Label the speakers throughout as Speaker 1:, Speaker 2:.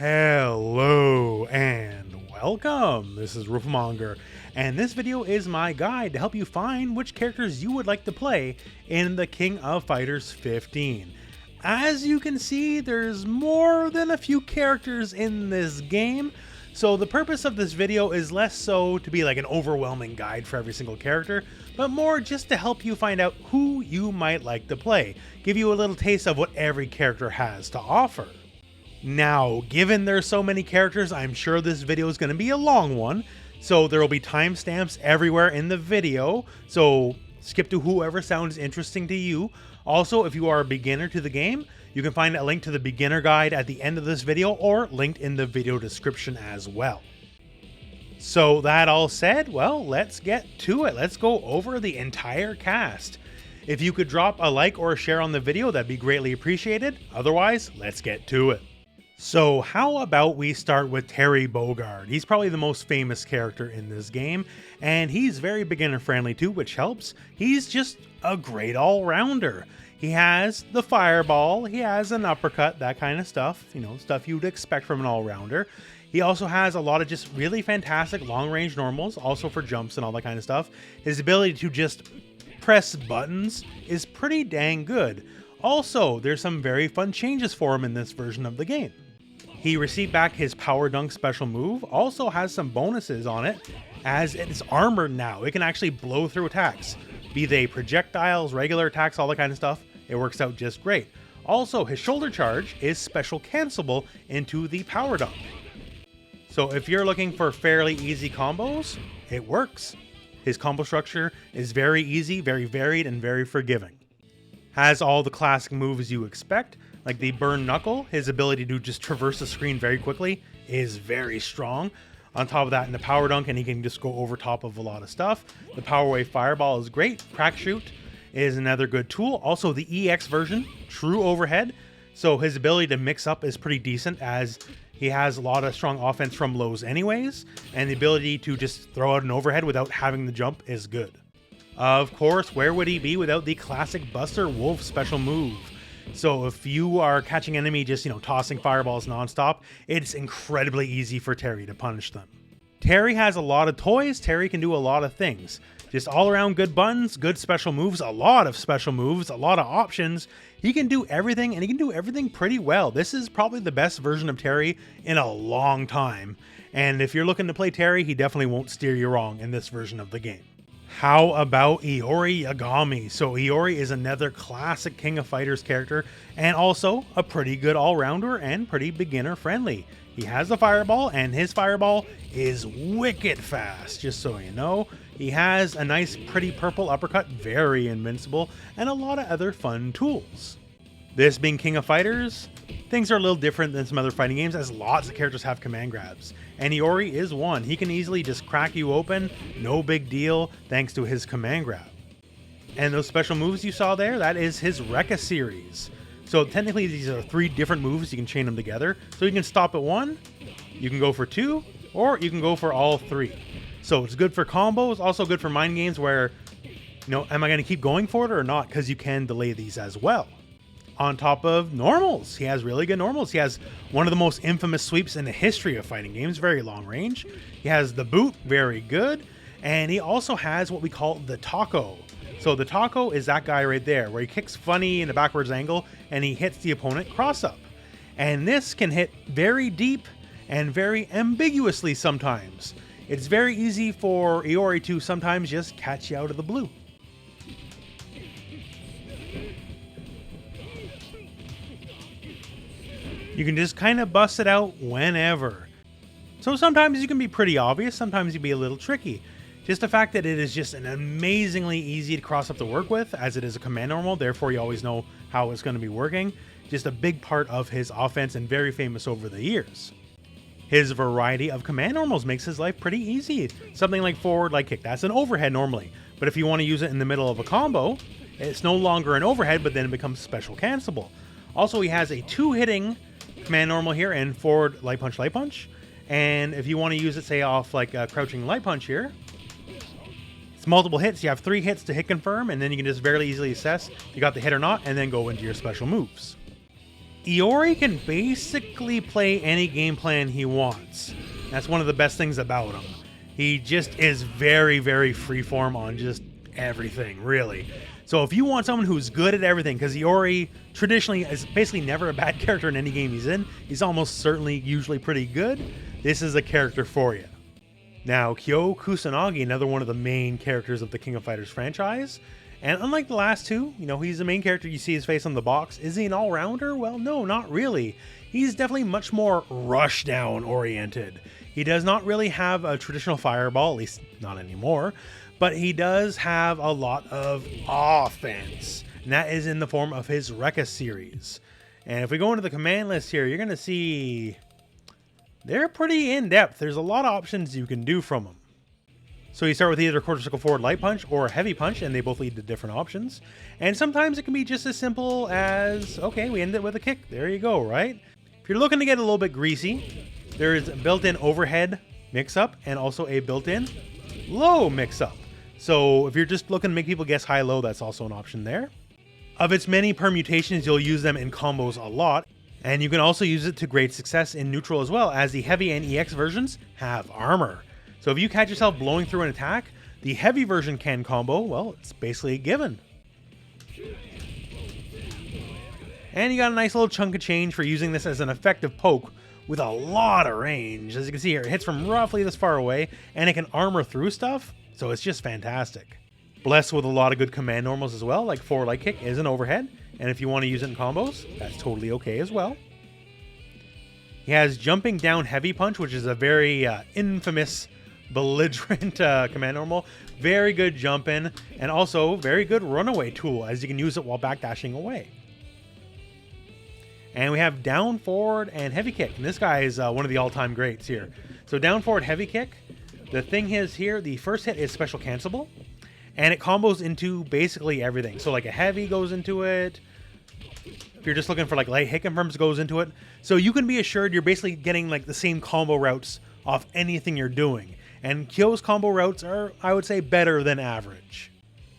Speaker 1: Hello and welcome. This is rooflemonger, and this video is my guide to help you find which characters you would like to play in the King of Fighters 15. As you can see, there's more than a few characters in this game, so the purpose of this video is less so to be like an overwhelming guide for every single character, but more just to help you find out who you might like to play, give you a little taste of what every character has to offer. Now, given there's so many characters, I'm sure this video is going to be a long one, so there will be timestamps everywhere in the video, so skip to whoever sounds interesting to you. Also, if you are a beginner to the game, you can find a link to the beginner guide at the end of this video or linked in the video description as well. So that all said, well, let's get to it. Let's go over the entire cast. If you could drop a like or a share on the video, that'd be greatly appreciated. Otherwise, let's get to it. So how about we start with Terry Bogard. He's probably the most famous character in this game, and he's very beginner friendly too, which helps. He's just a great all-rounder. He has the fireball, he has an uppercut, that kind of stuff, you know, stuff you'd expect from an all-rounder. He also has a lot of just really fantastic long-range normals, also for jumps and all that kind of stuff. His ability to just press buttons is pretty dang good. Also, there's some very fun changes for him in this version of the game. He received back his Power Dunk special move, also has some bonuses on it, as it is armored now. It can actually blow through attacks, be they projectiles, regular attacks, all that kind of stuff. It works out just great. Also, his shoulder charge is special cancelable into the Power Dunk. So if you're looking for fairly easy combos, it works. His combo structure is very easy, very varied, and very forgiving. Has all the classic moves you expect, like the Burn Knuckle. His ability to just traverse the screen very quickly is very strong. On top of that, in the Power Dunk, and he can just go over top of a lot of stuff. The Power Wave Fireball is great. Crack Shoot is another good tool. Also, the EX version, True Overhead. So his ability to mix up is pretty decent, as he has a lot of strong offense from lows anyways, and the ability to just throw out an overhead without having the jump is good. Of course, where would he be without the classic Buster Wolf special move? So if you are catching enemy just, tossing fireballs nonstop, it's incredibly easy for Terry to punish them. Terry has a lot of toys. Terry can do a lot of things. Just all around good buttons, good special moves, a lot of special moves, a lot of options. He can do everything, and he can do everything pretty well. This is probably the best version of Terry in a long time. And if you're looking to play Terry, he definitely won't steer you wrong in this version of the game. How about Iori Yagami? So Iori is another classic King of Fighters character, and also a pretty good all-rounder and pretty beginner friendly. He has the fireball, and his fireball is wicked fast, just so you know. He has a nice pretty purple uppercut, very invincible, and a lot of other fun tools. This being King of Fighters, things are a little different than some other fighting games, as lots of characters have command grabs. And Iori is one. He can easily just crack you open, no big deal, thanks to his command grab. And those special moves you saw there, that is his Rekka series. So technically these are 3 different moves, you can chain them together. So you can stop at 1, you can go for 2, or you can go for all 3. So it's good for combos, also good for mind games where, am I going to keep going for it or not? Because you can delay these as well. On top of normals, he has really good normals. He has one of the most infamous sweeps in the history of fighting games, very long range. He has the boot, very good. And he also has what we call the taco. So the taco is that guy right there, where he kicks funny in a backwards angle and he hits the opponent cross up. And this can hit very deep and very ambiguously sometimes. It's very easy for Iori to sometimes just catch you out of the blue. You can just kind of bust it out whenever. So sometimes you can be pretty obvious, sometimes you can be a little tricky. Just the fact that it is just an amazingly easy to cross up to work with, as it is a command normal, therefore you always know how it's going to be working. Just a big part of his offense and very famous over the years. His variety of command normals makes his life pretty easy. Something like forward light kick, that's an overhead normally. But if you want to use it in the middle of a combo, it's no longer an overhead, but then it becomes special cancelable. Also, he has a 2-hitting command normal here and forward light punch. And if you want to use it, say, off like a crouching light punch here, it's multiple hits. You have 3 hits to hit confirm, and then you can just very easily assess if you got the hit or not, and then go into your special moves. Iori can basically play any game plan he wants. That's one of the best things about him. He just is very, very freeform on just everything, really. So if you want someone who's good at everything, because Iori traditionally is basically never a bad character in any game he's in, he's almost certainly usually pretty good, this is a character for you. Now, Kyo Kusanagi, another one of the main characters of the King of Fighters franchise, and unlike the last two, you know, he's the main character, you see his face on the box. Is he an all-rounder? Well, no, not really. He's definitely much more rushdown oriented. He does not really have a traditional fireball, at least not anymore, but he does have a lot of offense, and that is in the form of his Rekka series. And if we go into the command list here, you're going to see they're pretty in-depth. There's a lot of options you can do from them. So you start with either quarter circle forward light punch or heavy punch, and they both lead to different options. And sometimes it can be just as simple as, okay, we end it with a kick. There you go, right? If you're looking to get a little bit greasy, there's a built-in overhead mix-up and also a built-in low mix-up. So if you're just looking to make people guess high-low, that's also an option there. Of its many permutations, you'll use them in combos a lot. And you can also use it to great success in neutral as well, as the heavy and EX versions have armor. So if you catch yourself blowing through an attack, the heavy version can combo, well, it's basically a given. And you got a nice little chunk of change for using this as an effective poke with a lot of range. As you can see here, it hits from roughly this far away, and it can armor through stuff, so it's just fantastic. Blessed with a lot of good command normals as well, like forward light kick is an overhead, and if you want to use it in combos, that's totally okay as well. He has jumping down heavy punch, which is a very infamous, belligerent command normal. Very good jump in, and also very good runaway tool, as you can use it while backdashing away. And we have down forward and heavy kick, and this guy is one of the all-time greats here. So down forward heavy kick, the thing is here, the first hit is special cancelable, and it combos into basically everything. So like a heavy goes into it. If you're just looking for like light hit confirms, goes into it. So you can be assured you're basically getting like the same combo routes off anything you're doing. And Kyo's combo routes are, I would say, better than average.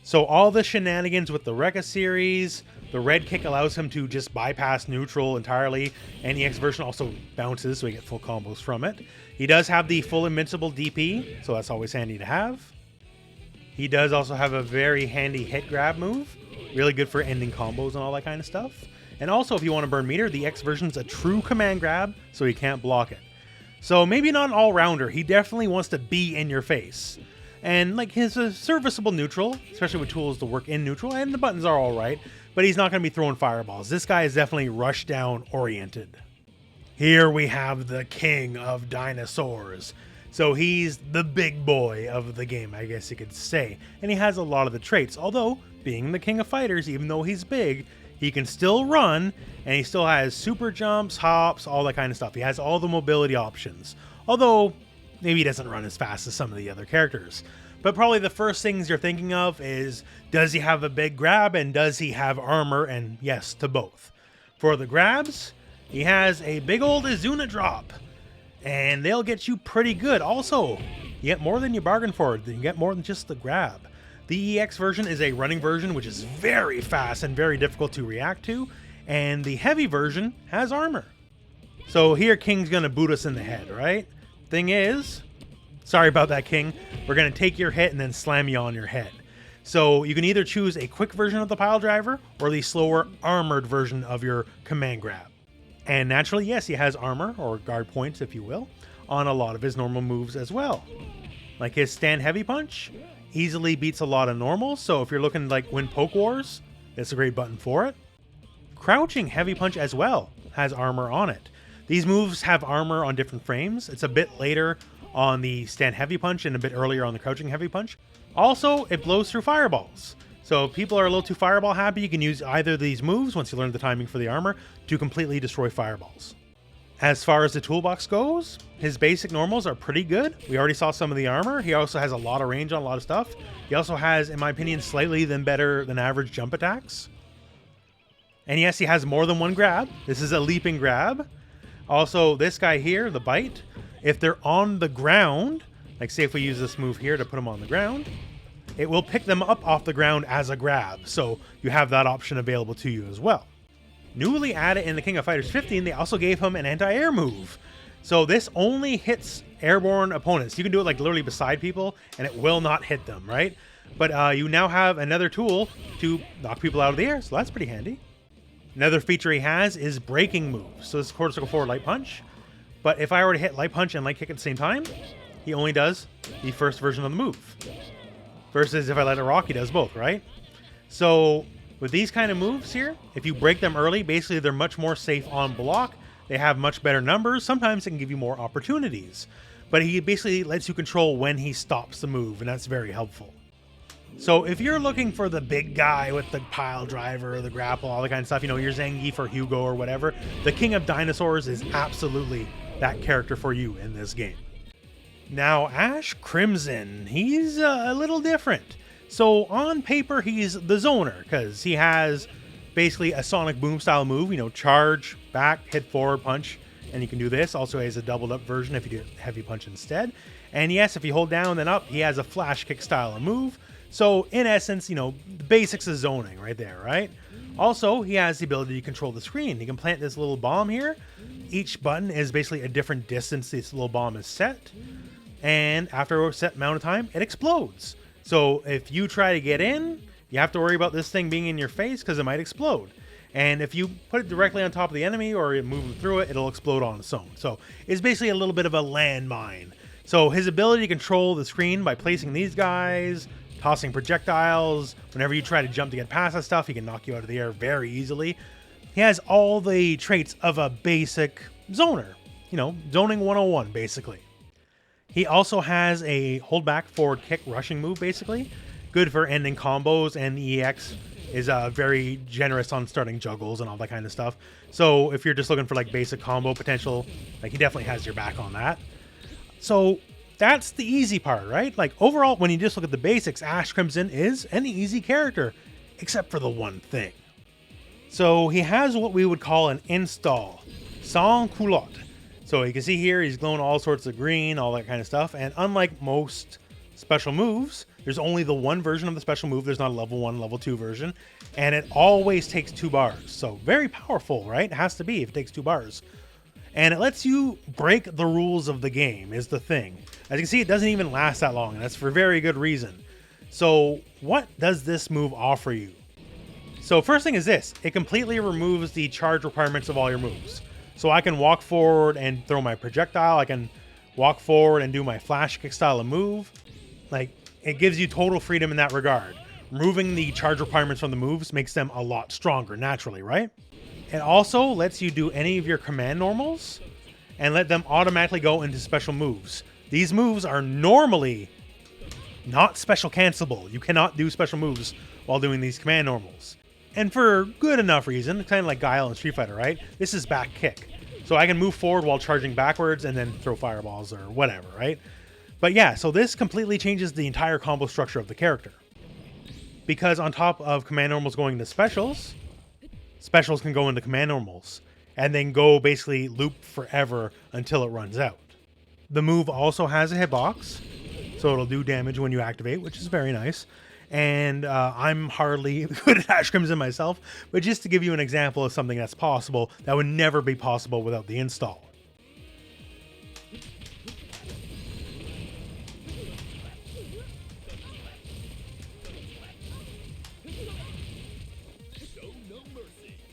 Speaker 1: So all the shenanigans with the Rekka series, the red kick allows him to just bypass neutral entirely, and the EX version also bounces, so we get full combos from it. He does have the full invincible DP, so that's always handy to have. He does also have a very handy hit grab move, really good for ending combos and all that kind of stuff. And also, if you want to burn meter, the X version's a true command grab, so he can't block it. So maybe not an all-rounder, he definitely wants to be in your face. And like he's a serviceable neutral, especially with tools to work in neutral, and the buttons are alright, but he's not going to be throwing fireballs. This guy is definitely rush down oriented. Here we have the king of dinosaurs. So he's the big boy of the game, I guess you could say. And he has a lot of the traits, although being the king of fighters, even though he's big, he can still run, and he still has super jumps, hops, all that kind of stuff. He has all the mobility options, although maybe he doesn't run as fast as some of the other characters. But probably the first things you're thinking of is, does he have a big grab and does he have armor? And yes, to both. For the grabs, he has a big old Izuna drop, and they'll get you pretty good. Also, you get more than you bargained for. You get more than just the grab. The EX version is a running version, which is very fast and very difficult to react to, and the heavy version has armor. So here King's gonna boot us in the head, right? Thing is, sorry about that, King. We're going to take your hit and then slam you on your head. So you can either choose a quick version of the pile driver or the slower armored version of your command grab. And naturally, yes, he has armor, or guard points if you will, on a lot of his normal moves as well. Like his stand heavy punch easily beats a lot of normals, so if you're looking to like win poke wars, it's a great button for it. Crouching heavy punch as well has armor on it. These moves have armor on different frames. It's a bit later on the stand heavy punch and a bit earlier on the crouching heavy punch. Also, it blows through fireballs. So if people are a little too fireball happy, you can use either of these moves, once you learn the timing for the armor, to completely destroy fireballs. As far as the toolbox goes, his basic normals are pretty good. We already saw some of the armor. He also has a lot of range on a lot of stuff. He also has, in my opinion, slightly better than average jump attacks. And yes, he has more than one grab. This is a leaping grab. Also, this guy here, the bite, if they're on the ground, like say if we use this move here to put them on the ground, it will pick them up off the ground as a grab. So you have that option available to you as well. Newly added in the King of Fighters 15, they also gave him an anti-air move. So this only hits airborne opponents. You can do it like literally beside people and it will not hit them, right? But you now have another tool to knock people out of the air, so that's pretty handy. Another feature he has is breaking moves. So this is quarter circle forward light punch. But if I were to hit light punch and light kick at the same time, he only does the first version of the move. Versus if I let it rock, he does both, right? So with these kind of moves here, if you break them early, basically they're much more safe on block. They have much better numbers. Sometimes it can give you more opportunities. But he basically lets you control when he stops the move, and that's very helpful. So if you're looking for the big guy with the pile driver, the grapple, all that kind of stuff, you know, your Zangief or Hugo or whatever, the King of Dinosaurs is absolutely that character for you in this game. Now, Ash Crimson, he's a little different. So on paper, he's the zoner, because he has basically a Sonic Boom style move, you know, charge, back, hit forward, punch, and you can do this. Also has a doubled up version if you do heavy punch instead. And yes, if you hold down then up, he has a flash kick style of move. So in essence, you know, the basics of zoning right there, right? Also, he has the ability to control the screen. He can plant this little bomb here. Each button is basically a different distance this little bomb is set. And after a set amount of time, it explodes. So if you try to get in, you have to worry about this thing being in your face because it might explode. And if you put it directly on top of the enemy or you move them through it, it'll explode on its own. So it's basically a little bit of a landmine. So his ability to control the screen by placing these guys, tossing projectiles, whenever you try to jump to get past that stuff, he can knock you out of the air very easily. He has all the traits of a basic zoner. You know, zoning 101, basically. He also has a hold back forward kick rushing move, basically. Good for ending combos, and the EX is very generous on starting juggles and all that kind of stuff. So if you're just looking for like basic combo potential, like he definitely has your back on that. So that's the easy part, right? Like overall, when you just look at the basics, Ash Crimson is an easy character, except for the one thing. So he has what we would call an install, sans culotte. So you can see here, he's glowing all sorts of green, all that kind of stuff. And unlike most special moves, there's only the one version of the special move. There's not a level 1, level 2 version. And it always takes 2 bars. So very powerful, right? It has to be if it takes 2 bars. And it lets you break the rules of the game is the thing. As you can see, it doesn't even last that long. And that's for very good reason. So what does this move offer you? So first thing is this. It completely removes the charge requirements of all your moves. So I can walk forward and throw my projectile. I can walk forward and do my flash kick style of move. Like, it gives you total freedom in that regard. Removing the charge requirements from the moves makes them a lot stronger naturally, right? It also lets you do any of your command normals and let them automatically go into special moves. These moves are normally not special cancelable. You cannot do special moves while doing these command normals. And for good enough reason, kind of like Guile in Street Fighter, right? This is back kick. So I can move forward while charging backwards and then throw fireballs or whatever, right? But yeah, so this completely changes the entire combo structure of the character. Because on top of command normals going into specials, specials can go into command normals and then go basically loop forever until it runs out. The move also has a hitbox, so it'll do damage when you activate, which is very nice. And I'm hardly good at Ash Crimson myself, but just to give you an example of something that's possible, that would never be possible without the install.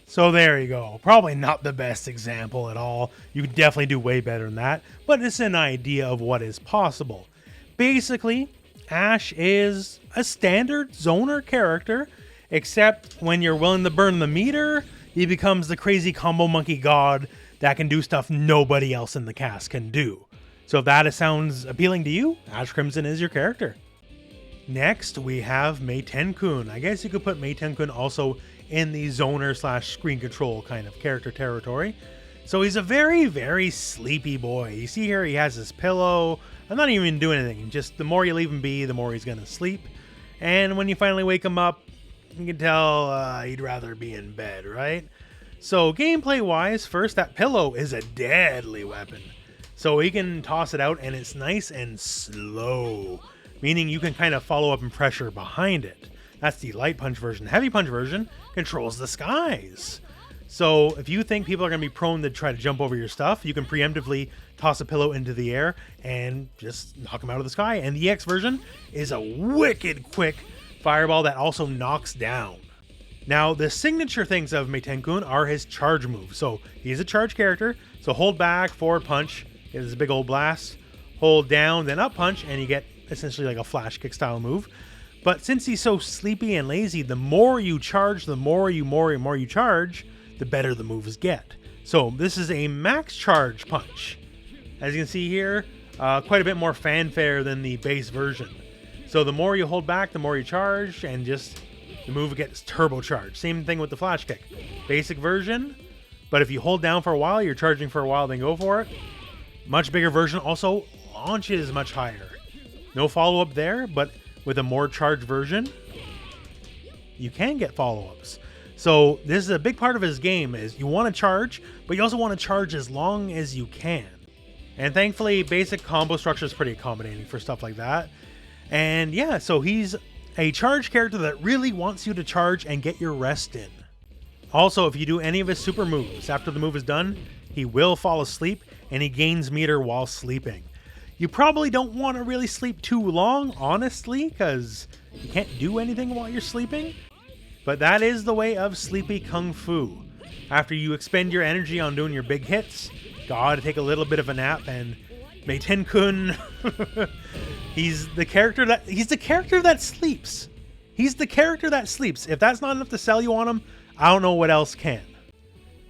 Speaker 1: So there you go. Probably not the best example at all. You could definitely do way better than that, but it's an idea of what is possible. Basically, Ash is a standard zoner character, except when you're willing to burn the meter, he becomes the crazy combo monkey god that can do stuff nobody else in the cast can do. So if that sounds appealing to you, Ash Crimson is your character. Next, we have Meitenkun. I guess you could put Meitenkun also in the zoner slash screen control kind of character territory. So he's a very, very sleepy boy. You see here he has his pillow. I'm not even doing anything. Just the more you leave him be, the more he's going to sleep. And when you finally wake him up, you can tell he'd rather be in bed, right? So gameplay-wise, first, that pillow is a deadly weapon. So he can toss it out, and it's nice and slow, meaning you can kind of follow up and pressure behind it. That's the light punch version. The heavy punch version controls the skies. So if you think people are going to be prone to try to jump over your stuff, you can preemptively toss a pillow into the air and just knock them out of the sky. And the EX version is a wicked quick fireball that also knocks down. Now, the signature things of Meitenkun are his charge move. So he's a charge character. So hold back, forward punch, is a big old blast. Hold down, then up punch, and you get essentially like a flash kick style move. But since he's so sleepy and lazy, the more you charge, the more you charge, the better the moves get. So this is a max charge punch. As you can see here, quite a bit more fanfare than the base version. So the more you hold back, the more you charge, and just the move gets turbocharged. Same thing with the flash kick. Basic version, but if you hold down for a while, you're charging for a while, then go for it. Much bigger version also launches much higher. No follow-up there, but with a more charged version, you can get follow-ups. So this is a big part of his game, is you want to charge, but you also want to charge as long as you can. And thankfully, basic combo structure is pretty accommodating for stuff like that. And yeah, so he's a charge character that really wants you to charge and get your rest in. Also, if you do any of his super moves, after the move is done, he will fall asleep and he gains meter while sleeping. You probably don't want to really sleep too long, honestly, because you can't do anything while you're sleeping. But that is the way of sleepy kung fu. After you expend your energy on doing your big hits, gotta take a little bit of a nap, and Meitenkun, he's the character that sleeps. He's the character that sleeps. If that's not enough to sell you on him, I don't know what else can.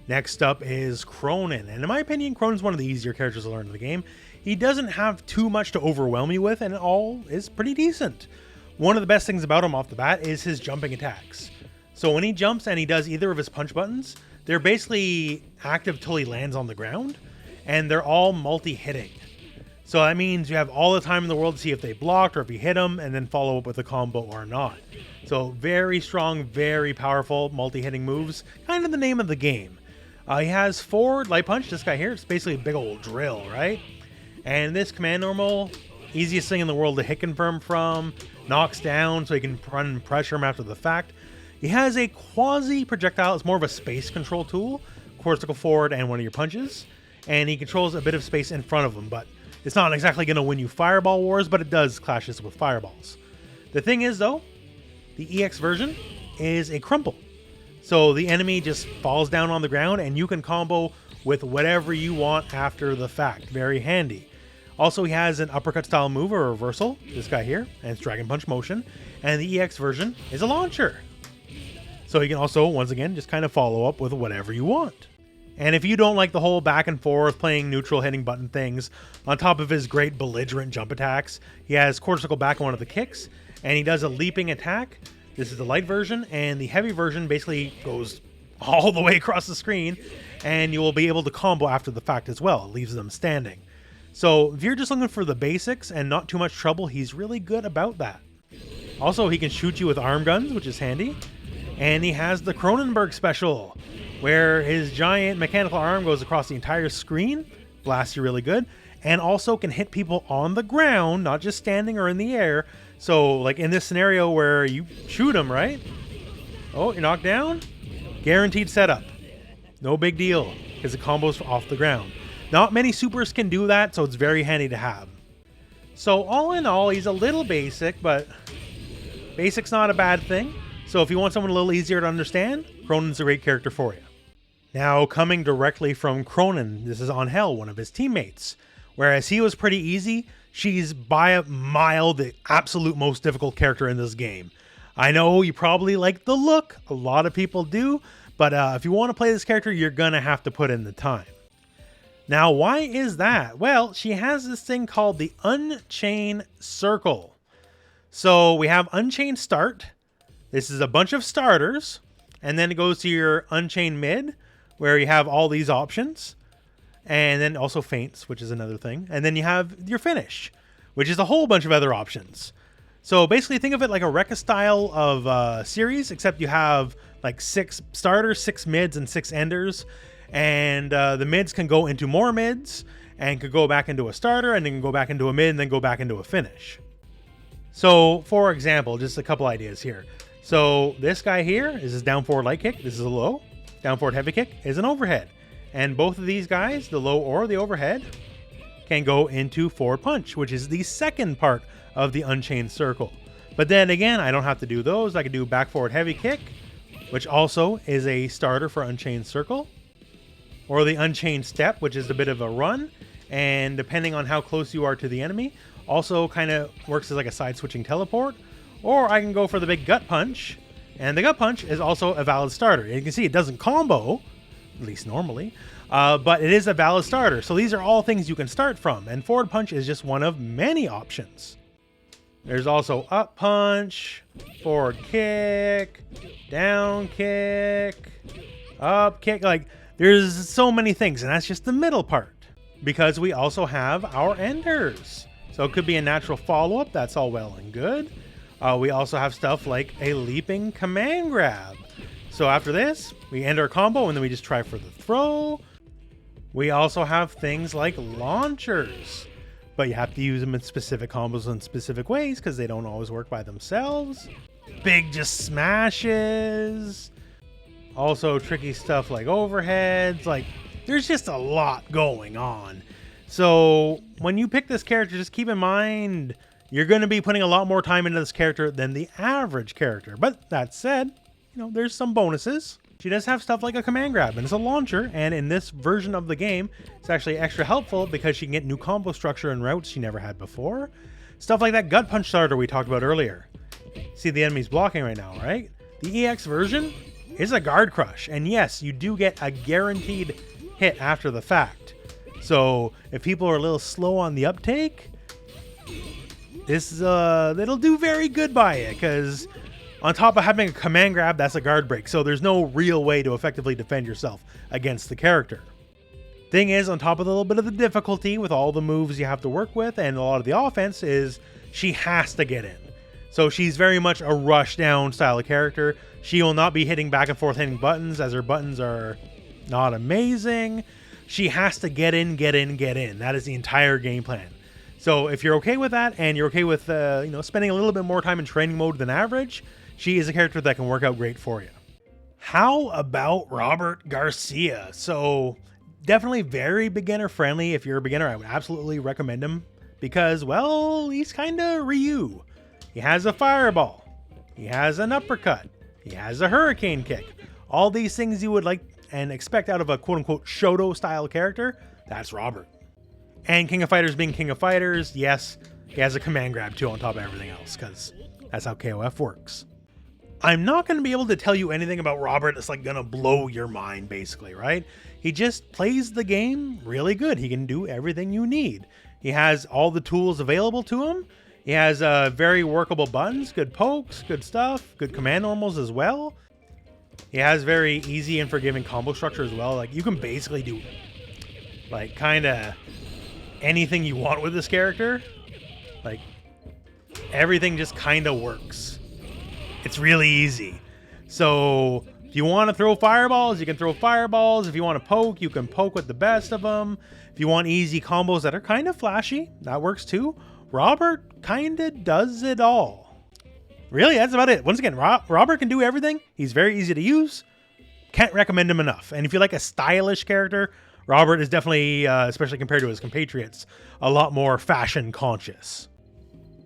Speaker 1: Next up is Krohnen, and in my opinion, Kronen's one of the easier characters to learn in the game. He doesn't have too much to overwhelm you with, and it all is pretty decent. One of the best things about him off the bat is his jumping attacks. So when he jumps and he does either of his punch buttons, they're basically active till he lands on the ground, and they're all multi-hitting. So that means you have all the time in the world to see if they blocked or if you hit them, and then follow up with a combo or not. So very strong, very powerful multi-hitting moves, kind of the name of the game. He has forward light punch, this guy here, it's basically a big old drill, right? And this command normal, easiest thing in the world to hit confirm from, knocks down so he can run and pressure him after the fact. He has a quasi projectile, it's more of a space control tool, cortical forward and one of your punches, and he controls a bit of space in front of him, but it's not exactly going to win you fireball wars, but it does clashes with fireballs. The thing is though, the EX version is a crumple. So the enemy just falls down on the ground and you can combo with whatever you want after the fact. Very handy. Also, he has an uppercut style move or reversal, this guy here, and it's Dragon Punch motion. And the EX version is a launcher. So you can also, once again, just kind of follow up with whatever you want. And if you don't like the whole back and forth playing neutral hitting button things, on top of his great belligerent jump attacks, he has quarter circle back on one of the kicks, and he does a leaping attack. This is the light version, and the heavy version basically goes all the way across the screen, and you will be able to combo after the fact as well. It leaves them standing. So if you're just looking for the basics and not too much trouble, he's really good about that. Also, he can shoot you with arm guns, which is handy. And he has the Cronenberg special, where his giant mechanical arm goes across the entire screen, blasts you really good, and also can hit people on the ground, not just standing or in the air. So like in this scenario where you shoot him, right? Oh, you're knocked down? Guaranteed setup. No big deal, because the combo's off the ground. Not many supers can do that, so it's very handy to have. So all in all, he's a little basic, but basic's not a bad thing. So if you want someone a little easier to understand, Kronen's a great character for you. Now, coming directly from Krohnen, this is Angel, one of his teammates. Whereas he was pretty easy, she's by a mile the absolute most difficult character in this game. I know you probably like the look, a lot of people do, but if you want to play this character, you're gonna have to put in the time. Now, why is that? Well, she has this thing called the Unchained Circle. So we have Unchained Start. This is a bunch of starters, and then it goes to your Unchained Mid, where you have all these options, and then also Feints, which is another thing, and then you have your Finish, which is a whole bunch of other options. So basically think of it like a Rekka style of series, except you have like 6 starters, 6 mids, and 6 enders. And the mids can go into more mids, and could go back into a starter, and then go back into a mid, and then go back into a finish. So, for example, just a couple ideas here. So, this guy here is his down forward light kick. This is a low. down forward heavy kick is an overhead. And both of these guys, the low or the overhead, can go into forward punch, which is the second part of the Unchained Circle. But then again, I don't have to do those. I can do back forward heavy kick, which also is a starter for Unchained Circle, or the Unchained Step, which is a bit of a run, and depending on how close you are to the enemy, also kind of works as like a side switching teleport. Or I can go for the big gut punch, and the gut punch is also a valid starter. You can see it doesn't combo, at least normally, but it is a valid starter. So these are all things you can start from, and forward punch is just one of many options. There's also up punch, forward kick, down kick, up kick. Like, there's so many things, and that's just the middle part, because we also have our enders. So it could be a natural follow-up. That's all well and good. We also have stuff like a leaping command grab. So after this, we end our combo, and then we just try for the throw. We also have things like launchers, but you have to use them in specific combos in specific ways because they don't always work by themselves. Big just smashes. Also tricky stuff like overheads. Like, there's just a lot going on. So when you pick this character, just keep in mind you're going to be putting a lot more time into this character than the average character. But that said, you know, there's some bonuses. She does have stuff like a command grab, and it's a launcher, and in this version of the game, it's actually extra helpful because she can get new combo structure and routes she never had before. Stuff like that gut punch starter we talked about earlier. See, the enemy's blocking right now, right? The EX version is a guard crush, and yes, you do get a guaranteed hit after the fact. So if people are a little slow on the uptake, this it'll do very good by it, because on top of having a command grab, that's a guard break, so there's no real way to effectively defend yourself against the character. Thing is, on top of a little bit of the difficulty with all the moves you have to work with and a lot of the offense, is she has to get in. So she's very much a rush down style of character. She will not be hitting back and forth hitting buttons, as her buttons are not amazing. She has to get in, get in, get in. That is the entire game plan. So if you're okay with that, and you're okay with spending a little bit more time in training mode than average, she is a character that can work out great for you. How about Robert Garcia? So definitely very beginner friendly. If you're a beginner, I would absolutely recommend him because, well, he's kind of Ryu. He has a fireball. He has an uppercut. He has a hurricane kick. All these things you would like and expect out of a quote-unquote Shoto style character, that's Robert. And King of Fighters being King of Fighters, yes, he has a command grab too on top of everything else, because that's how KOF works. I'm not going to be able to tell you anything about Robert that's like going to blow your mind, basically, right? He just plays the game really good. He can do everything you need. He has all the tools available to him. He has very workable buttons, good pokes, good stuff, good command normals as well. He has very easy and forgiving combo structure as well. Like, you can basically do like kind of anything you want with this character. Like, everything just kind of works. It's really easy. So if you want to throw fireballs, you can throw fireballs. If you want to poke, you can poke with the best of them. If you want easy combos that are kind of flashy, that works too. Robert kind of does it all. Really, that's about it. Once again, Robert can do everything. He's very easy to use. Can't recommend him enough. And if you like a stylish character, Robert is definitely, especially compared to his compatriots, a lot more fashion conscious.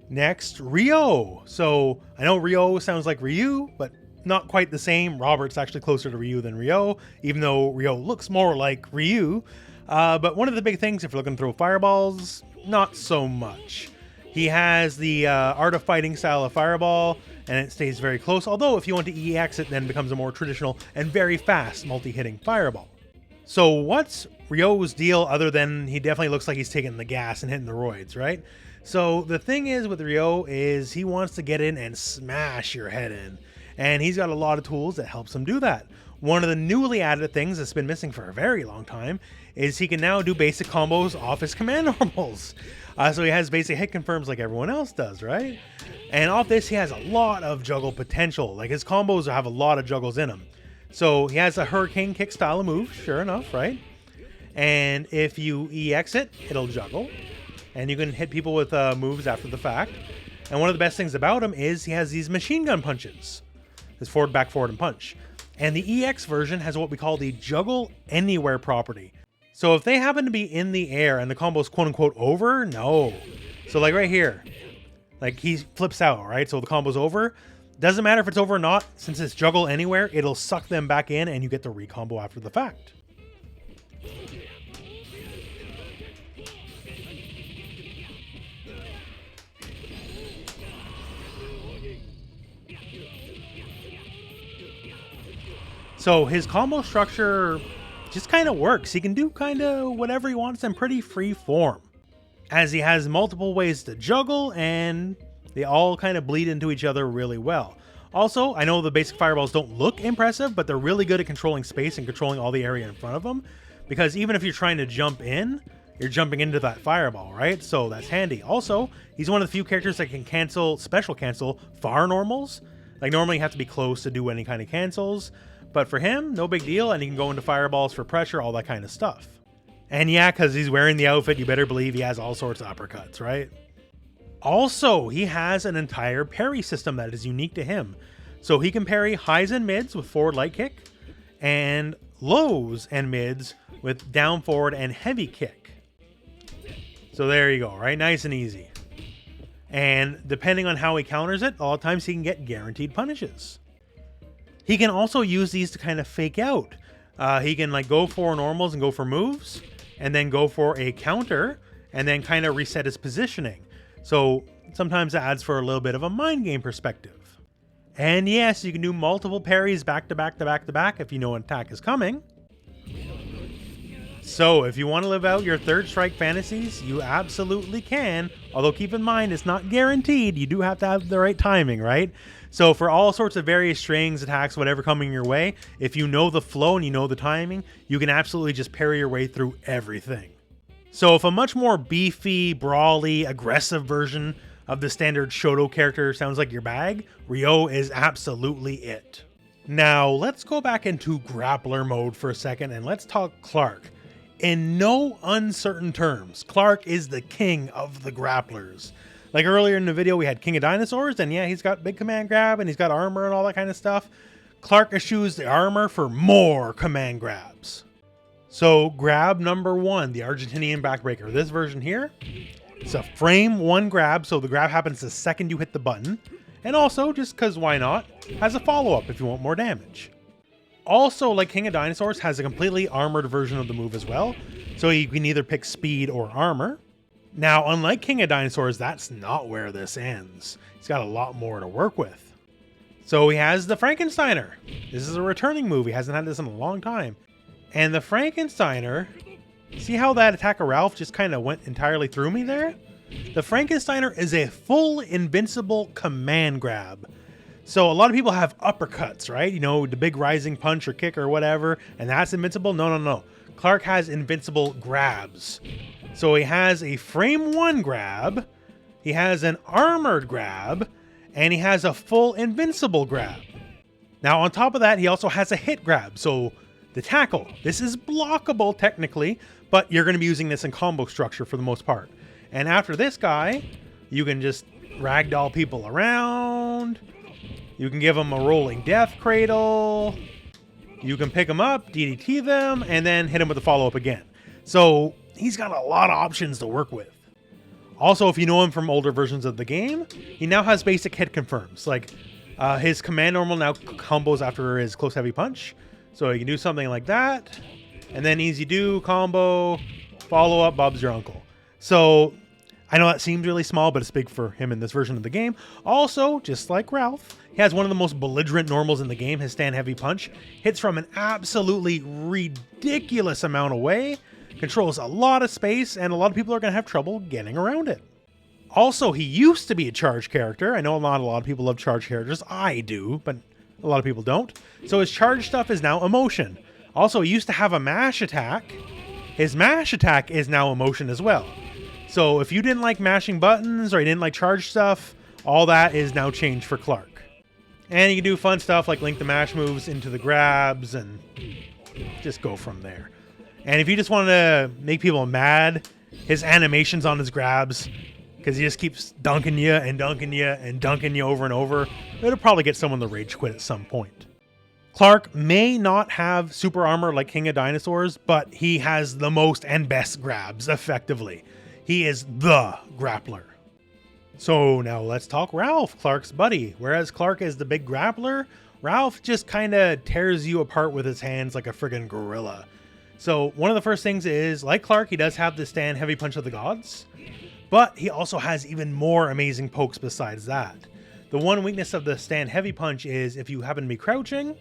Speaker 1: Next, Ryo. So I know Ryo sounds like Ryu, but not quite the same. Robert's actually closer to Ryu than Ryo, even though Ryo looks more like Ryu. But one of the big things, if you're looking to throw fireballs, not so much. He has the Art of Fighting style of fireball, and it stays very close. Although if you want to EX it, then it becomes a more traditional and very fast multi-hitting fireball. So what's Ryo's deal other than he definitely looks like he's taking the gas and hitting the roids, right? So the thing is with Ryo is he wants to get in and smash your head in. And he's got a lot of tools that helps him do that. One of the newly added things that's been missing for a very long time is he can now do basic combos off his command normals. So he has basic hit confirms like everyone else does, right? And off this, he has a lot of juggle potential. Like, his combos have a lot of juggles in them. So he has a hurricane kick style of move, sure enough, right? And if you EX it, it'll juggle. And you can hit people with moves after the fact. And one of the best things about him is he has these machine gun punches. His forward, back, forward, and punch. And the EX version has what we call the Juggle Anywhere property. So if they happen to be in the air and the combo is quote unquote over, no. So like right here, like he flips out, right? So the combo's over. Doesn't matter if it's over or not, since it's Juggle Anywhere, it'll suck them back in and you get the recombo after the fact. So his combo structure just kind of works. He can do kind of whatever he wants in pretty free form, as he has multiple ways to juggle and they all kind of bleed into each other really well. Also, I know the basic fireballs don't look impressive, but they're really good at controlling space and controlling all the area in front of them, because even if you're trying to jump in, you're jumping into that fireball, right? So that's handy. Also, he's one of the few characters that can special cancel far normals. Like normally you have to be close to do any kind of cancels, but for him, no big deal, and he can go into fireballs for pressure, all that kind of stuff. And yeah, because he's wearing the outfit, you better believe he has all sorts of uppercuts, right? Also, he has an entire parry system that is unique to him. So he can parry highs and mids with forward light kick, and lows and mids with down forward and heavy kick. So there you go, right? Nice and easy. And depending on how he counters it, a lot of times he can get guaranteed punishes. He can also use these to kind of fake out. He can like go for normals and go for moves, and then go for a counter, and then kind of reset his positioning. So sometimes that adds for a little bit of a mind game perspective. And yes, you can do multiple parries back to back to back to back if you know an attack is coming. So if you want to live out your third strike fantasies, you absolutely can. Although keep in mind, it's not guaranteed. You do have to have the right timing, right? So for all sorts of various strings, attacks, whatever coming your way, if you know the flow and you know the timing, you can absolutely just parry your way through everything. So if a much more beefy, brawly, aggressive version of the standard Shoto character sounds like your bag, Ryo is absolutely it. Now let's go back into grappler mode for a second and let's talk Clark. In no uncertain terms, Clark is the king of the grapplers. Like earlier in the video, we had King of Dinosaurs, and yeah, he's got big command grab, and he's got armor and all that kind of stuff. Clark eschews the armor for more command grabs. So grab number 1, the Argentinian backbreaker. This version here, it's a frame 1 grab, so the grab happens the second you hit the button. And also, just because why not, has a follow-up if you want more damage. Also, like King of Dinosaurs, has a completely armored version of the move as well, so you can either pick speed or armor. Now, unlike King of Dinosaurs, that's not where this ends. He's got a lot more to work with. So he has the Frankensteiner. This is a returning move. He hasn't had this in a long time. And the Frankensteiner, see how that attack of Ralph just kind of went entirely through me there? The Frankensteiner is a full invincible command grab. So a lot of people have uppercuts, right? You know, the big rising punch or kick or whatever, and that's invincible. No. Clark has invincible grabs. So he has a frame 1 grab, he has an armored grab, and he has a full invincible grab. Now on top of that, he also has a hit grab. So the tackle, this is blockable technically, but you're going to be using this in combo structure for the most part. And after this guy, you can just ragdoll people around. You can give them a rolling death cradle. You can pick them up, DDT them, and then hit them with the follow-up again. So he's got a lot of options to work with. Also, if you know him from older versions of the game, he now has basic hit confirms. Like his command normal now combos after his close heavy punch. So you can do something like that. And then easy do, combo, follow-up, Bob's your uncle. So I know that seems really small, but it's big for him in this version of the game. Also, just like Ralph, he has one of the most belligerent normals in the game. His stand heavy punch hits from an absolutely ridiculous amount away, controls a lot of space, and a lot of people are going to have trouble getting around it. Also, he used to be a charge character. I know not a lot of people love charge characters. I do, but a lot of people don't. So his charge stuff is now emotion. Also, he used to have a mash attack. His mash attack is now emotion as well. So if you didn't like mashing buttons or you didn't like charge stuff, all that is now changed for Clark. And you can do fun stuff like link the mash moves into the grabs and just go from there. And if you just want to make people mad, his animations on his grabs, because he just keeps dunking you and dunking you and dunking you over and over, it'll probably get someone to rage quit at some point. Clark may not have super armor like King of Dinosaurs, but he has the most and best grabs, effectively. He is the grappler. So now let's talk Ralf, Clark's buddy. Whereas Clark is the big grappler, Ralf just kind of tears you apart with his hands like a friggin' gorilla. So one of the first things is, like Clark, he does have the stand heavy punch of the gods, but he also has even more amazing pokes besides that. The one weakness of the stand heavy punch is if you happen to be crouching,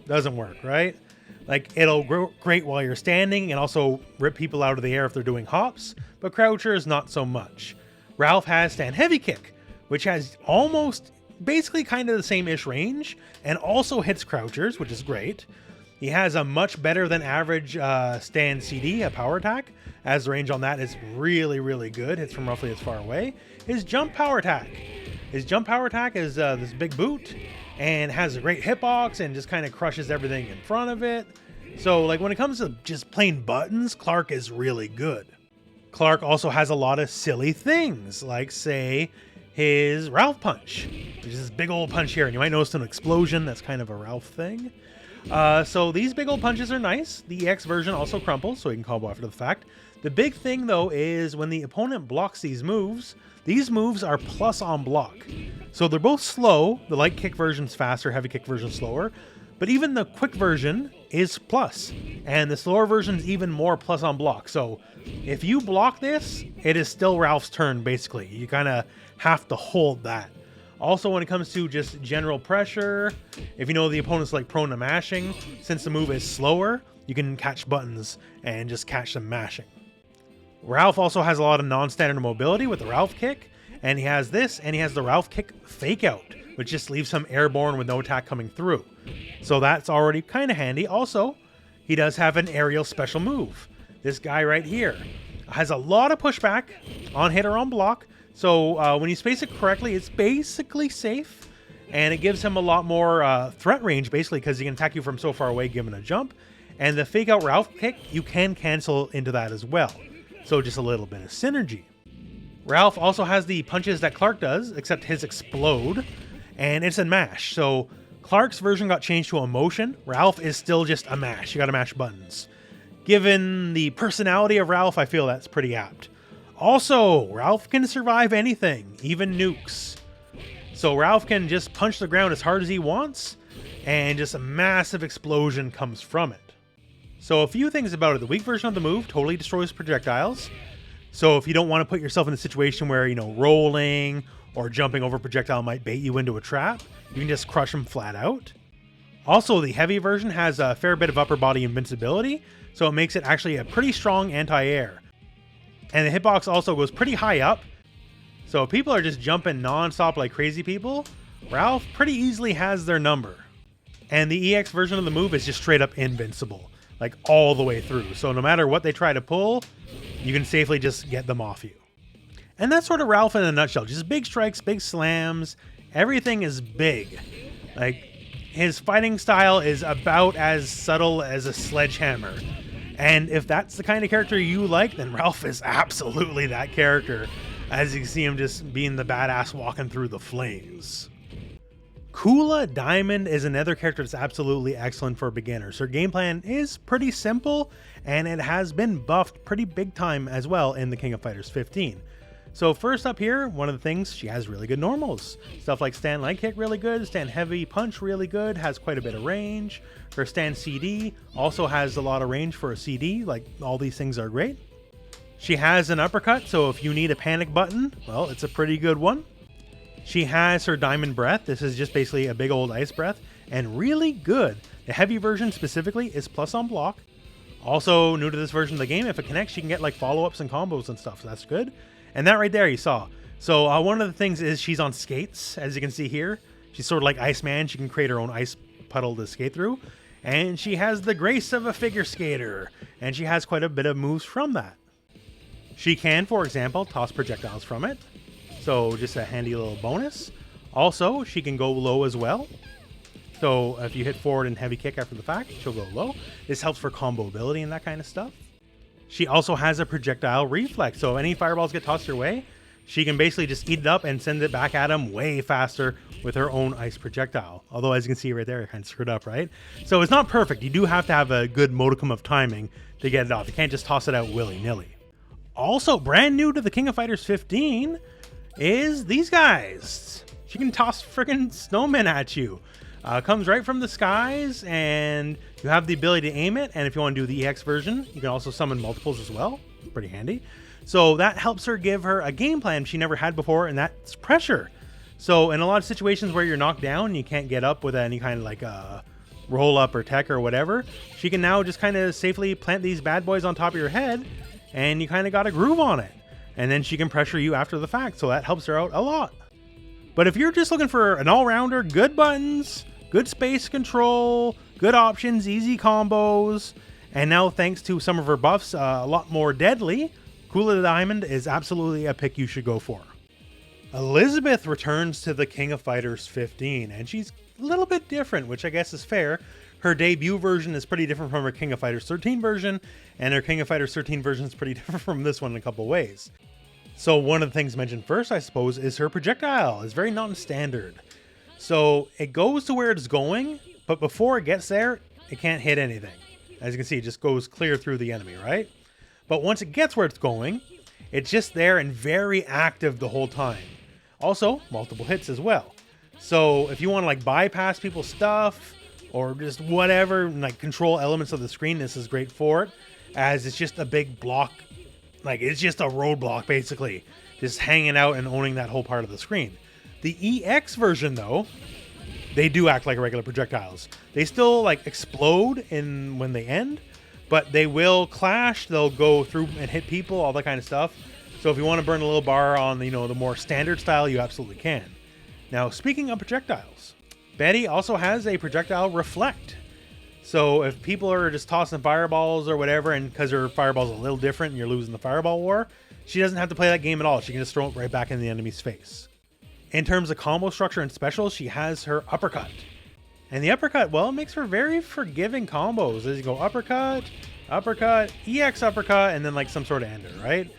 Speaker 1: doesn't work, right? Like, it'll grow great while you're standing and also rip people out of the air if they're doing hops, but crouchers not so much. Ralf has stand heavy kick, which has almost basically kind of the same-ish range and also hits crouchers, which is great. He has a much better than average stand CD, a power attack, as the range on that is really, really good. Hits from roughly as far away. His jump power attack. His jump power attack is this big boot and has a great hitbox and just kind of crushes everything in front of it. So like when it comes to just plain buttons, Clark is really good. Clark also has a lot of silly things, like say his Ralf punch, which is this big old punch here, and you might notice an explosion. That's kind of a Ralf thing. So these big old punches are nice. The EX version also crumples, so you can combo after the fact. The big thing though is when the opponent blocks these moves are plus on block. So they're both slow. The light kick version's faster, heavy kick version's slower. But even the quick version is plus, and the slower version's even more plus on block. So if you block this, it is still Ralph's turn, basically. You kind of have to hold that. Also, when it comes to just general pressure, if you know the opponent's like prone to mashing, since the move is slower, you can catch buttons and just catch them mashing. Ralf also has a lot of non-standard mobility with the Ralf kick, and he has this, and he has the Ralf kick fake out, which just leaves him airborne with no attack coming through. So that's already kind of handy. Also, he does have an aerial special move. This guy right here has a lot of pushback on hit or on block. So when you space it correctly, it's basically safe. And it gives him a lot more threat range, basically, because he can attack you from so far away, given a jump. And the fake out Ralf kick, you can cancel into that as well. So just a little bit of synergy. Ralf also has the punches that Clark does, except his explode. And it's in mash. So Clark's version got changed to a motion. Ralf is still just a mash. You gotta mash buttons. Given the personality of Ralf, I feel that's pretty apt. Also, Ralf can survive anything, even nukes. So Ralf can just punch the ground as hard as he wants, and just a massive explosion comes from it. So a few things about it. The weak version of the move totally destroys projectiles. So if you don't want to put yourself in a situation where, you know, rolling or jumping over a projectile might bait you into a trap, you can just crush them flat out. Also, the heavy version has a fair bit of upper body invincibility, so it makes it actually a pretty strong anti-air. And the hitbox also goes pretty high up, so if people are just jumping non-stop like crazy people, Ralf pretty easily has their number. And the EX version of the move is just straight up invincible, like all the way through. So no matter what they try to pull, you can safely just get them off you. And that's sort of Ralf in a nutshell. Just big strikes, big slams. Everything is big. Like, his fighting style is about as subtle as a sledgehammer. And if that's the kind of character you like, then Ralf is absolutely that character. As you can see him just being the badass walking through the flames. Kula Diamond is another character that's absolutely excellent for beginners. Her game plan is pretty simple, and it has been buffed pretty big time as well in the King of Fighters 15. So first up here, one of the things, she has really good normals. Stuff like stand light kick really good, stand heavy punch really good, has quite a bit of range. Her stand CD also has a lot of range for a CD, like all these things are great. She has an uppercut, so if you need a panic button, well, it's a pretty good one. She has her diamond breath. This is just basically a big old ice breath, and really good. The heavy version specifically is plus on block. Also, new to this version of the game, if it connects, you can get like follow-ups and combos and stuff, so that's good. And that right there you saw. So one of the things is she's on skates, as you can see here. She's sort of like Iceman. She can create her own ice puddle to skate through. And she has the grace of a figure skater. And she has quite a bit of moves from that. She can, for example, toss projectiles from it. So just a handy little bonus. Also, she can go low as well. So if you hit forward and heavy kick after the fact, she'll go low. This helps for combo ability and that kind of stuff. She also has a projectile reflex, so if any fireballs get tossed your way, she can basically just eat it up and send it back at him way faster with her own ice projectile. Although, as you can see right there, it kind of screwed up, right? So it's not perfect. You do have to have a good modicum of timing to get it off. You can't just toss it out willy-nilly. Also, brand new to the King of Fighters 15 is these guys. She can toss freaking snowmen at you. Comes right from the skies, and you have the ability to aim it. And if you want to do the EX version, you can also summon multiples as well. Pretty handy. So that helps her give her a game plan she never had before, and that's pressure. So in a lot of situations where you're knocked down and you can't get up with any kind of like roll up or tech or whatever, she can now just kind of safely plant these bad boys on top of your head, and you kind of got a groove on it. And then she can pressure you after the fact, so that helps her out a lot. But if you're just looking for an all-rounder, good buttons, good space control, good options, easy combos, and now thanks to some of her buffs, a lot more deadly, Kula Diamond is absolutely a pick you should go for. Elisabeth returns to the King of Fighters 15, and she's a little bit different, which I guess is fair. Her debut version is pretty different from her King of Fighters 13 version, and her King of Fighters 13 version is pretty different from this one in a couple ways. So one of the things mentioned first, I suppose, is her projectile. It's very non-standard. So it goes to where it's going, but before it gets there, it can't hit anything. As you can see, it just goes clear through the enemy, right? But once it gets where it's going, it's just there and very active the whole time. Also, multiple hits as well. So if you want to like bypass people's stuff or just whatever, like control elements of the screen, this is great for it, as it's just a big block. Like it's just a roadblock basically, just hanging out and owning that whole part of the screen. The EX version though, they do act like regular projectiles. They still like explode when they end, but they will clash, they'll go through and hit people, all that kind of stuff. So if you want to burn a little bar on the more standard style, you absolutely can. Now, speaking of projectiles, Betty also has a projectile reflect. So if people are just tossing fireballs or whatever, and because her fireball's a little different and you're losing the fireball war, she doesn't have to play that game at all. She can just throw it right back in the enemy's face. In terms of combo structure and specials, she has her uppercut. And the uppercut, well, it makes for very forgiving combos. As you go uppercut, uppercut, EX uppercut, and then like some sort of ender, right?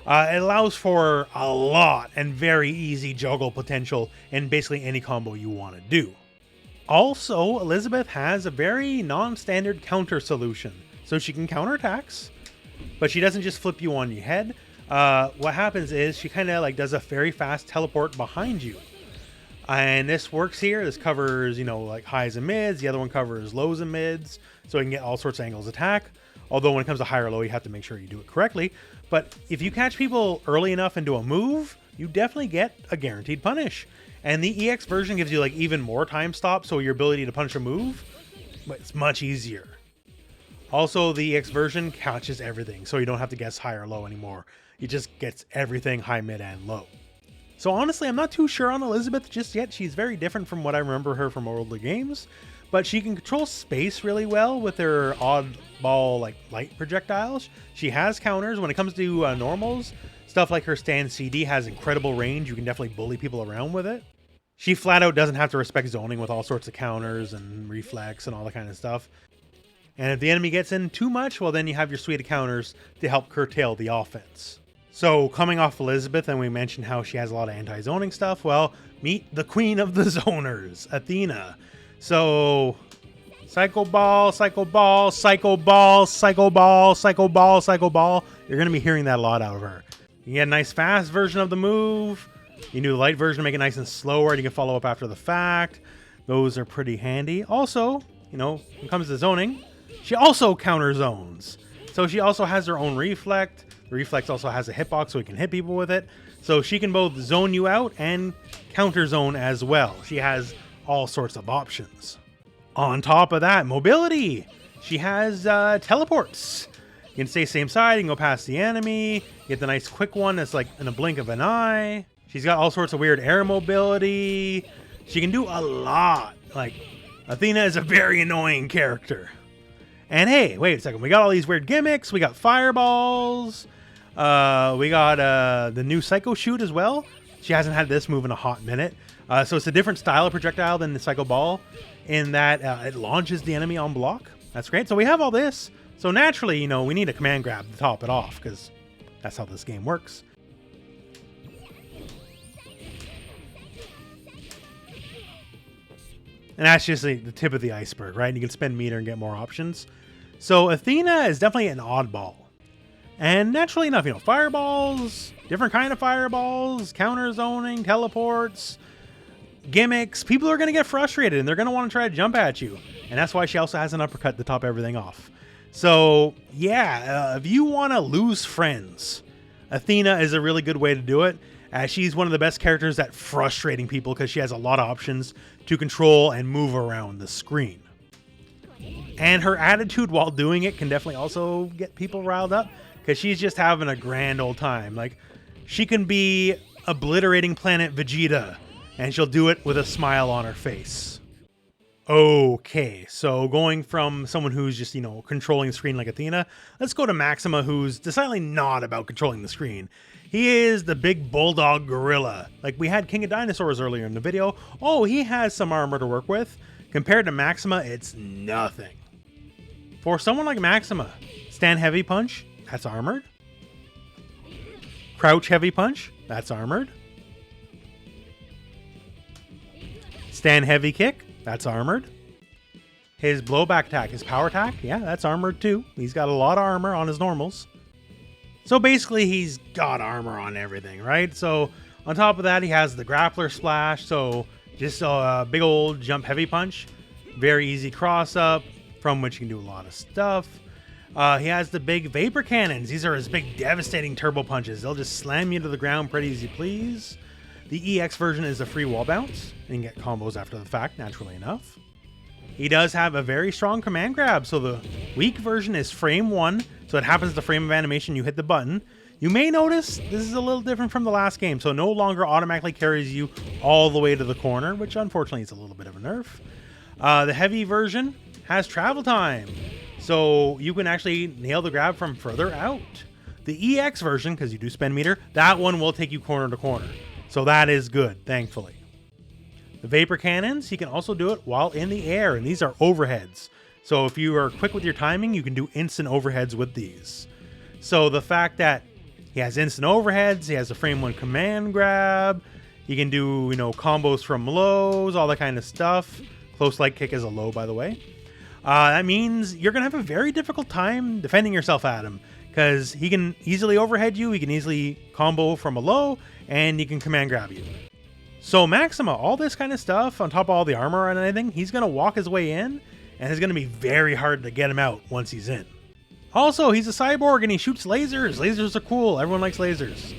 Speaker 1: It allows for a lot and very easy juggle potential in basically any combo you want to do. Also, Elisabeth has a very non-standard counter solution. So she can counter attacks, but she doesn't just flip you on your head. What happens is she kind of like does a very fast teleport behind you. And this works here. This covers, like highs and mids. The other one covers lows and mids. So you can get all sorts of angles of attack. Although when it comes to high or low, you have to make sure you do it correctly. But if you catch people early enough into a move, you definitely get a guaranteed punish. And the EX version gives you like even more time stop, so your ability to punish a move, it's much easier. Also, the EX version catches everything, so you don't have to guess high or low anymore. It just gets everything high, mid, and low. So honestly, I'm not too sure on Elisabeth just yet. She's very different from what I remember her from older games. But she can control space really well with her oddball like light projectiles. She has counters. When it comes to normals, stuff like her stand CD has incredible range. You can definitely bully people around with it. She flat out doesn't have to respect zoning with all sorts of counters and reflex and all that kind of stuff. And if the enemy gets in too much, well then you have your suite of counters to help curtail the offense. So coming off Elisabeth, and we mentioned how she has a lot of anti-zoning stuff, well, meet the queen of the zoners, Athena. So, Psycho Ball, Psycho Ball, Psycho Ball, Psycho Ball, Psycho Ball, Psycho Ball. You're going to be hearing that a lot out of her. You get a nice fast version of the move. You can do the light version, make it nice and slower, and you can follow up after the fact. Those are pretty handy. Also, when it comes to zoning, she also counter zones. So she also has her own reflect. The reflex also has a hitbox so you can hit people with it. So she can both zone you out and counter zone as well. She has all sorts of options. On top of that, mobility. She has teleports. You can stay same side, you can go past the enemy, get the nice quick one that's like in a blink of an eye. She's got all sorts of weird air mobility. She can do a lot. Like, Athena is a very annoying character. And hey, wait a second, we got all these weird gimmicks, we got fireballs, we got the new Psycho Shoot as well. She hasn't had this move in a hot minute. So it's a different style of projectile than the Psycho Ball in that it launches the enemy on block. That's great. So we have all this. So naturally, we need a command grab to top it off because that's how this game works. And that's just the tip of the iceberg, right? And you can spend meter and get more options. So Athena is definitely an oddball. And naturally enough, fireballs, different kind of fireballs, counter zoning, teleports, gimmicks. People are going to get frustrated and they're going to want to try to jump at you. And that's why she also has an uppercut to top everything off. So yeah, if you want to lose friends, Athena is a really good way to do it. She's one of the best characters at frustrating people because she has a lot of options to control and move around the screen. And her attitude while doing it can definitely also get people riled up because she's just having a grand old time. Like, she can be obliterating Planet Vegeta and she'll do it with a smile on her face. Okay, so going from someone who's just, controlling the screen like Athena, let's go to Maxima, who's decidedly not about controlling the screen. He is the big bulldog gorilla. Like we had King of Dinosaurs earlier in the video. Oh, he has some armor to work with. Compared to Maxima, it's nothing. For someone like Maxima, stand heavy punch, that's armored. Crouch heavy punch, that's armored. Stand heavy kick, that's armored. His blowback attack, his power attack, yeah, that's armored too. He's got a lot of armor on his normals. So basically, he's got armor on everything, right? So on top of that, he has the grappler splash. So just a big old jump heavy punch. Very easy cross up from which you can do a lot of stuff. He has the big vapor cannons. These are his big devastating turbo punches. They'll just slam you to the ground pretty easy please. The EX version is a free wall bounce. And you can get combos after the fact, naturally enough. He does have a very strong command grab. So the weak version is frame 1. So it happens the frame of animation you hit the button. You may notice this is a little different from the last game. So no longer automatically carries you all the way to the corner, which unfortunately is a little bit of a nerf. The heavy version has travel time. So you can actually nail the grab from further out. The EX version, because you do spend meter, that one will take you corner to corner. So that is good, thankfully. The vapor cannons, you can also do it while in the air, and these are overheads. So if you are quick with your timing, you can do instant overheads with these. So the fact that he has instant overheads, he has a frame 1 command grab, you can do, combos from lows, all that kind of stuff. Close light kick is a low, by the way. That means you're going to have a very difficult time defending yourself at him, because he can easily overhead you, he can easily combo from a low, and he can command grab you. So Maxima, all this kind of stuff, on top of all the armor and anything, he's going to walk his way in, and it's going to be very hard to get him out once he's in. Also, he's a cyborg and he shoots lasers. Lasers are cool. Everyone likes lasers.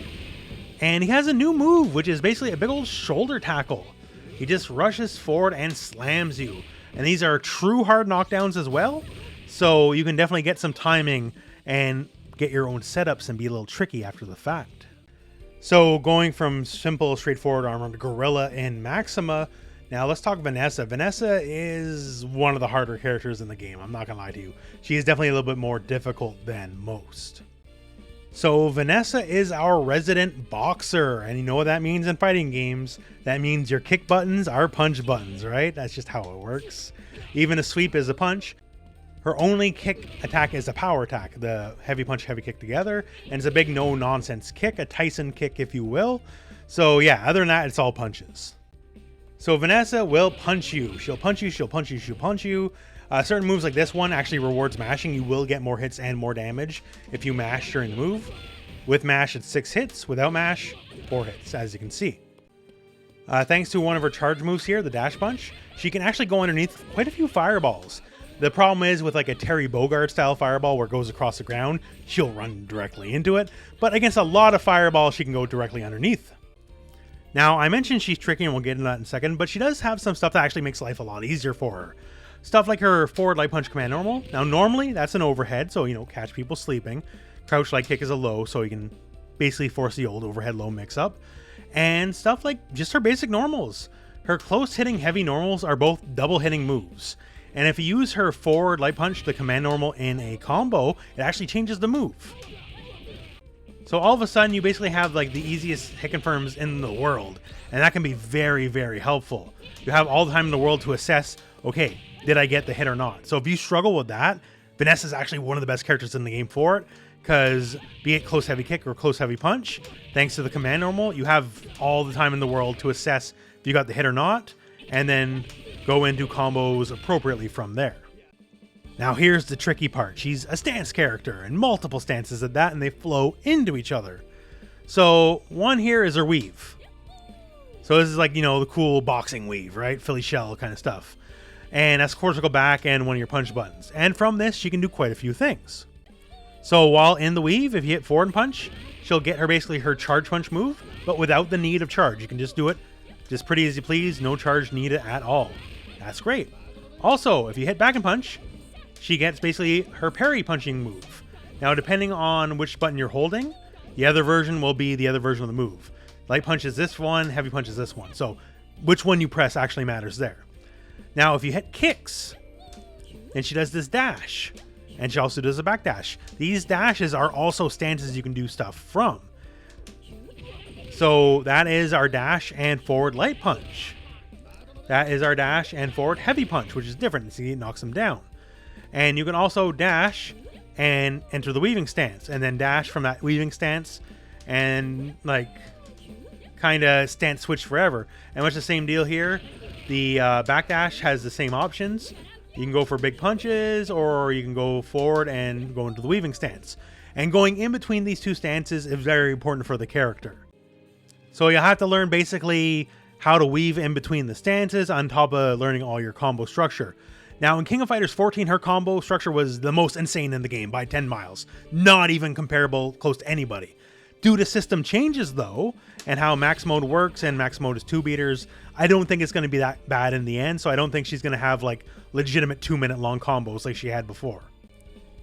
Speaker 1: And he has a new move, which is basically a big old shoulder tackle. He just rushes forward and slams you. And these are true hard knockdowns as well. So you can definitely get some timing and get your own setups and be a little tricky after the fact. So going from simple, straightforward armor to gorilla in Maxima, now let's talk Vanessa. Vanessa is one of the harder characters in the game, I'm not gonna lie to you. She is definitely a little bit more difficult than most. So Vanessa is our resident boxer, and you know what that means in fighting games. That means your kick buttons are punch buttons, right? That's just how it works. Even a sweep is a punch. Her only kick attack is a power attack, the heavy punch, heavy kick together, and it's a big no-nonsense kick, a Tyson kick if you will. So yeah, other than that, it's all punches. So Vanessa will punch you. She'll punch you, she'll punch you, she'll punch you. Certain moves like this one actually rewards mashing. You will get more hits and more damage if you mash during the move. With mash, it's 6 hits. Without mash, 4 hits, as you can see. Thanks to one of her charge moves here, the dash punch, she can actually go underneath quite a few fireballs. The problem is with like a Terry Bogard style fireball where it goes across the ground, she'll run directly into it. But against a lot of fireballs, she can go directly underneath. Now, I mentioned she's tricky, and we'll get into that in a second, but she does have some stuff that actually makes life a lot easier for her. Stuff like her forward light punch command normal. Now, normally, that's an overhead, so, catch people sleeping. Crouch light kick is a low, so you can basically force the old overhead low mix up. And stuff like just her basic normals. Her close hitting heavy normals are both double hitting moves. And if you use her forward light punch, the command normal in a combo, it actually changes the move. So all of a sudden, you basically have like the easiest hit confirms in the world. And that can be very, very helpful. You have all the time in the world to assess, okay, did I get the hit or not? So if you struggle with that, Vanessa is actually one of the best characters in the game for it. Because be it close heavy kick or close heavy punch, thanks to the command normal, you have all the time in the world to assess if you got the hit or not. And then go into combos appropriately from there. Now here's the tricky part. She's a stance character, and multiple stances at that, and they flow into each other. So one here is her weave. So this is like, you know, the cool boxing weave, right? Philly shell kind of stuff. And that's cortical back and one of your punch buttons. And from this, she can do quite a few things. So while in the weave, if you hit forward and punch, she'll get her basically her charge punch move, but without the need of charge. You can just do it just pretty as you please, no charge needed at all. That's great. Also, if you hit back and punch, she gets basically her parry punching move. Now, depending on which button you're holding, the other version will be the other version of the move. Light punch is this one, heavy punch is this one. So which one you press actually matters there. Now, if you hit kicks, then she does this dash, and she also does a back dash. These dashes are also stances you can do stuff from. So that is our dash and forward light punch. That is our dash and forward heavy punch, which is different. See, it knocks them down. And you can also dash and enter the weaving stance, and then dash from that weaving stance and like kind of stance switch forever. And much the same deal here. The backdash has the same options. You can go for big punches, or you can go forward and go into the weaving stance. And going in between these two stances is very important for the character. So you'll have to learn basically how to weave in between the stances on top of learning all your combo structure. Now in King of Fighters 14, her combo structure was the most insane in the game by 10 miles. Not even comparable close to anybody. Due to system changes, though, and how max mode works, and max mode is 2 beaters, I don't think it's going to be that bad in the end, so I don't think she's going to have, like, legitimate 2-minute long combos like she had before.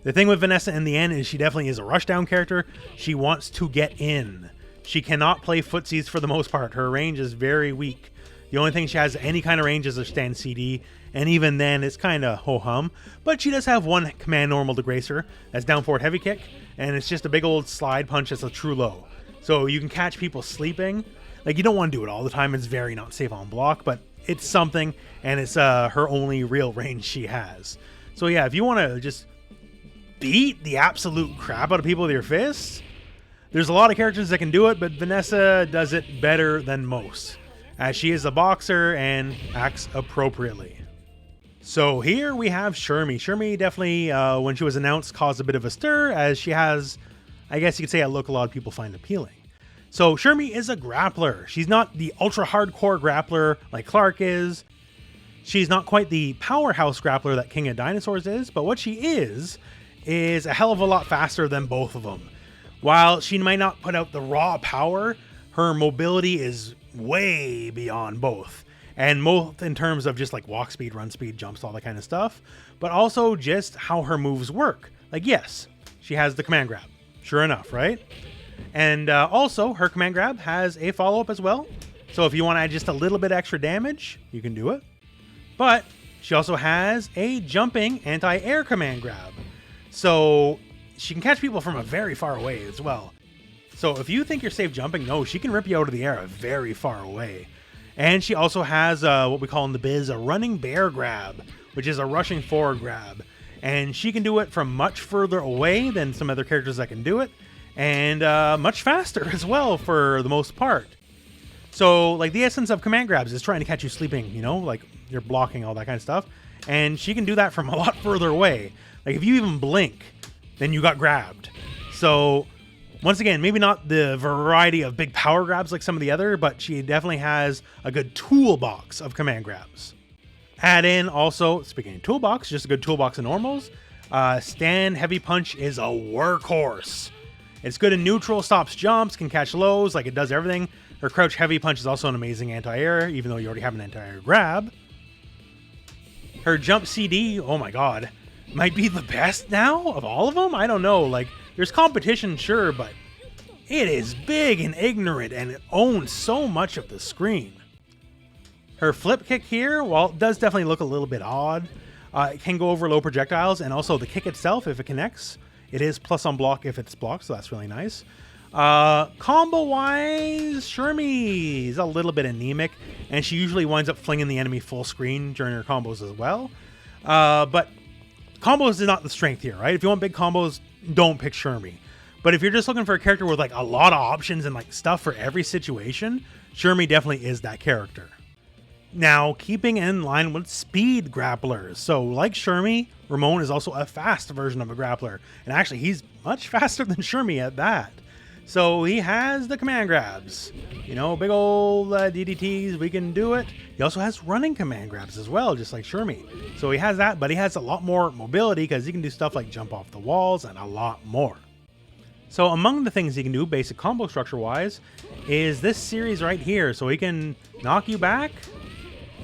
Speaker 1: The thing with Vanessa in the end is she definitely is a rushdown character. She wants to get in. She cannot play footsies for the most part. Her range is very weak. The only thing she has any kind of range is her stand CD, and even then it's kind of ho-hum. But she does have one command normal to grace her. That's down forward heavy kick, and it's just a big old slide punch that's a true low. So you can catch people sleeping. Like, you don't want to do it all the time. It's very not safe on block, but it's something, and it's her only real range she has. So yeah, if you want to just beat the absolute crap out of people with your fists, there's a lot of characters that can do it, but Vanessa does it better than most, as she is a boxer and acts appropriately. So here we have Shermie. Shermie definitely, when she was announced, caused a bit of a stir, as she has, I guess you could say, a look a lot of people find appealing. So Shermie is a grappler. She's not the ultra hardcore grappler like Clark is. She's not quite the powerhouse grappler that King of Dinosaurs is, but what she is a hell of a lot faster than both of them. While she might not put out the raw power, her mobility is way beyond both. And both in terms of just like walk speed, run speed, jumps, all that kind of stuff, but also just how her moves work. Like, yes, she has the command grab. Sure enough, right? And also, her command grab has a follow-up as well. So if you want to add just a little bit extra damage, you can do it. But she also has a jumping anti-air command grab. So she can catch people from a very far away as well. So if you think you're safe jumping, no, she can rip you out of the air very far away. And she also has what we call in the biz a running bear grab, which is a rushing forward grab. And she can do it from much further away than some other characters that can do it. And much faster as well for the most part. So like the essence of command grabs is trying to catch you sleeping, you know, like you're blocking all that kind of stuff. And she can do that from a lot further away. Like if you even blink, then you got grabbed. So once again, maybe not the variety of big power grabs like some of the other, but she definitely has a good toolbox of command grabs. Add in also, speaking of toolbox, just a good toolbox of normals. Stand heavy punch is a workhorse. It's good in neutral, stops jumps, can catch lows, like it does everything. Her crouch heavy punch is also an amazing anti-air, even though you already have an anti-air grab. Her jump CD, oh my god, might be the best now of all of them? I don't know, like, there's competition, sure, but it is big and ignorant, and it owns so much of the screen. Her flip kick here, while it does definitely look a little bit odd, it can go over low projectiles, and also the kick itself, if it connects, it is plus on block if it's blocked, so that's really nice. Combo-wise, Shermie is a little bit anemic, and she usually winds up flinging the enemy full screen during her combos as well. But combos is not the strength here, right? If you want big combos, don't pick Shermie. But if you're just looking for a character with like a lot of options and like stuff for every situation, Shermie definitely is that character. Now, keeping in line with speed grapplers. So like Shermie, Ramon is also a fast version of a grappler. And actually, he's much faster than Shermie at that. So he has the command grabs. You know, big old DDTs, we can do it. He also has running command grabs as well, just like Shermie. So he has that, but he has a lot more mobility because he can do stuff like jump off the walls and a lot more. So among the things he can do, basic combo structure-wise, is this series right here. So he can knock you back,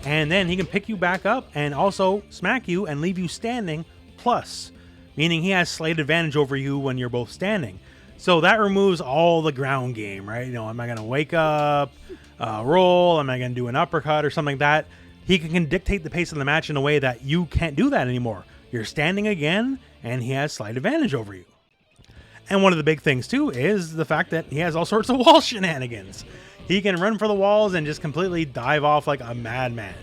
Speaker 1: and then he can pick you back up and also smack you and leave you standing plus, meaning he has slight advantage over you when you're both standing. So that removes all the ground game, right? You know, am I going to wake up, roll? Am I going to do an uppercut or something like that? He can dictate the pace of the match in a way that you can't do that anymore. You're standing again, and he has slight advantage over you. And one of the big things, too, is the fact that he has all sorts of wall shenanigans. He can run for the walls and just completely dive off like a madman.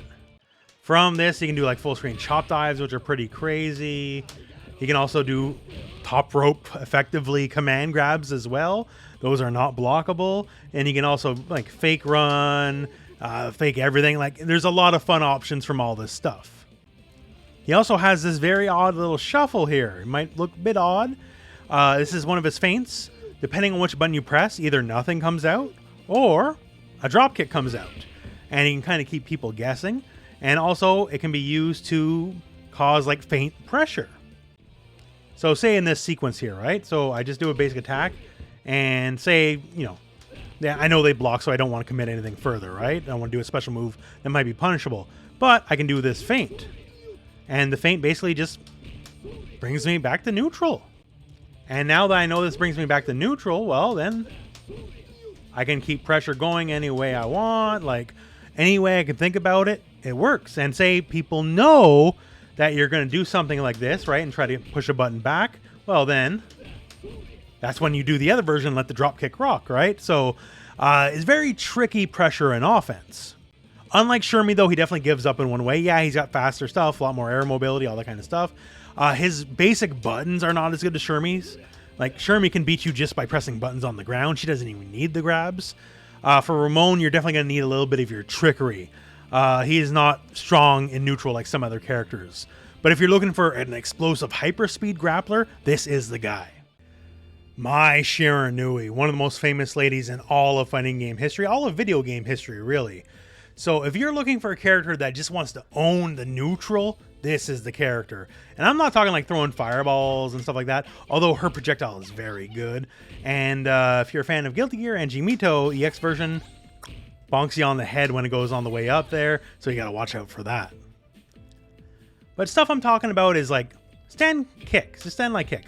Speaker 1: From this, he can do like full screen chop dives, which are pretty crazy. He can also do top rope, effectively, command grabs as well. Those are not blockable. And he can also like fake run, fake everything. Like there's a lot of fun options from all this stuff. He also has this very odd little shuffle here. It might look a bit odd. This is one of his feints. Depending on which button you press, either nothing comes out or a drop kick comes out. And he can kind of keep people guessing. And also it can be used to cause like feint pressure. So say in this sequence here, right? So I just do a basic attack and say, you know, yeah, I know they block, so I don't want to commit anything further, right? I don't want to do a special move that might be punishable. But I can do this feint. And the feint basically just brings me back to neutral. And now that I know this brings me back to neutral, well, then I can keep pressure going any way I want. Like, any way I can think about it, it works. And say people know that you're going to do something like this, right, and try to push a button back, well, then that's when you do the other version, let the drop kick rock, right? So it's very tricky pressure in offense. Unlike Shermie, though, he definitely gives up in one way. Yeah, he's got faster stuff, a lot more air mobility, all that kind of stuff. His basic buttons are not as good as Shermie's. Like, Shermie can beat you just by pressing buttons on the ground. She doesn't even need the grabs. For Ramon, you're definitely going to need a little bit of your trickery. He is not strong in neutral like some other characters. But if you're looking for an explosive hyperspeed grappler, this is the guy. Mai Shiranui, one of the most famous ladies in all of fighting game history, all of video game history, really. So if you're looking for a character that just wants to own the neutral, this is the character. And I'm not talking like throwing fireballs and stuff like that, although her projectile is very good. And if you're a fan of Guilty Gear and Jimito EX version, bonks you on the head when it goes on the way up there, so you gotta watch out for that. But stuff I'm talking about is like stand kick, so stand like kick.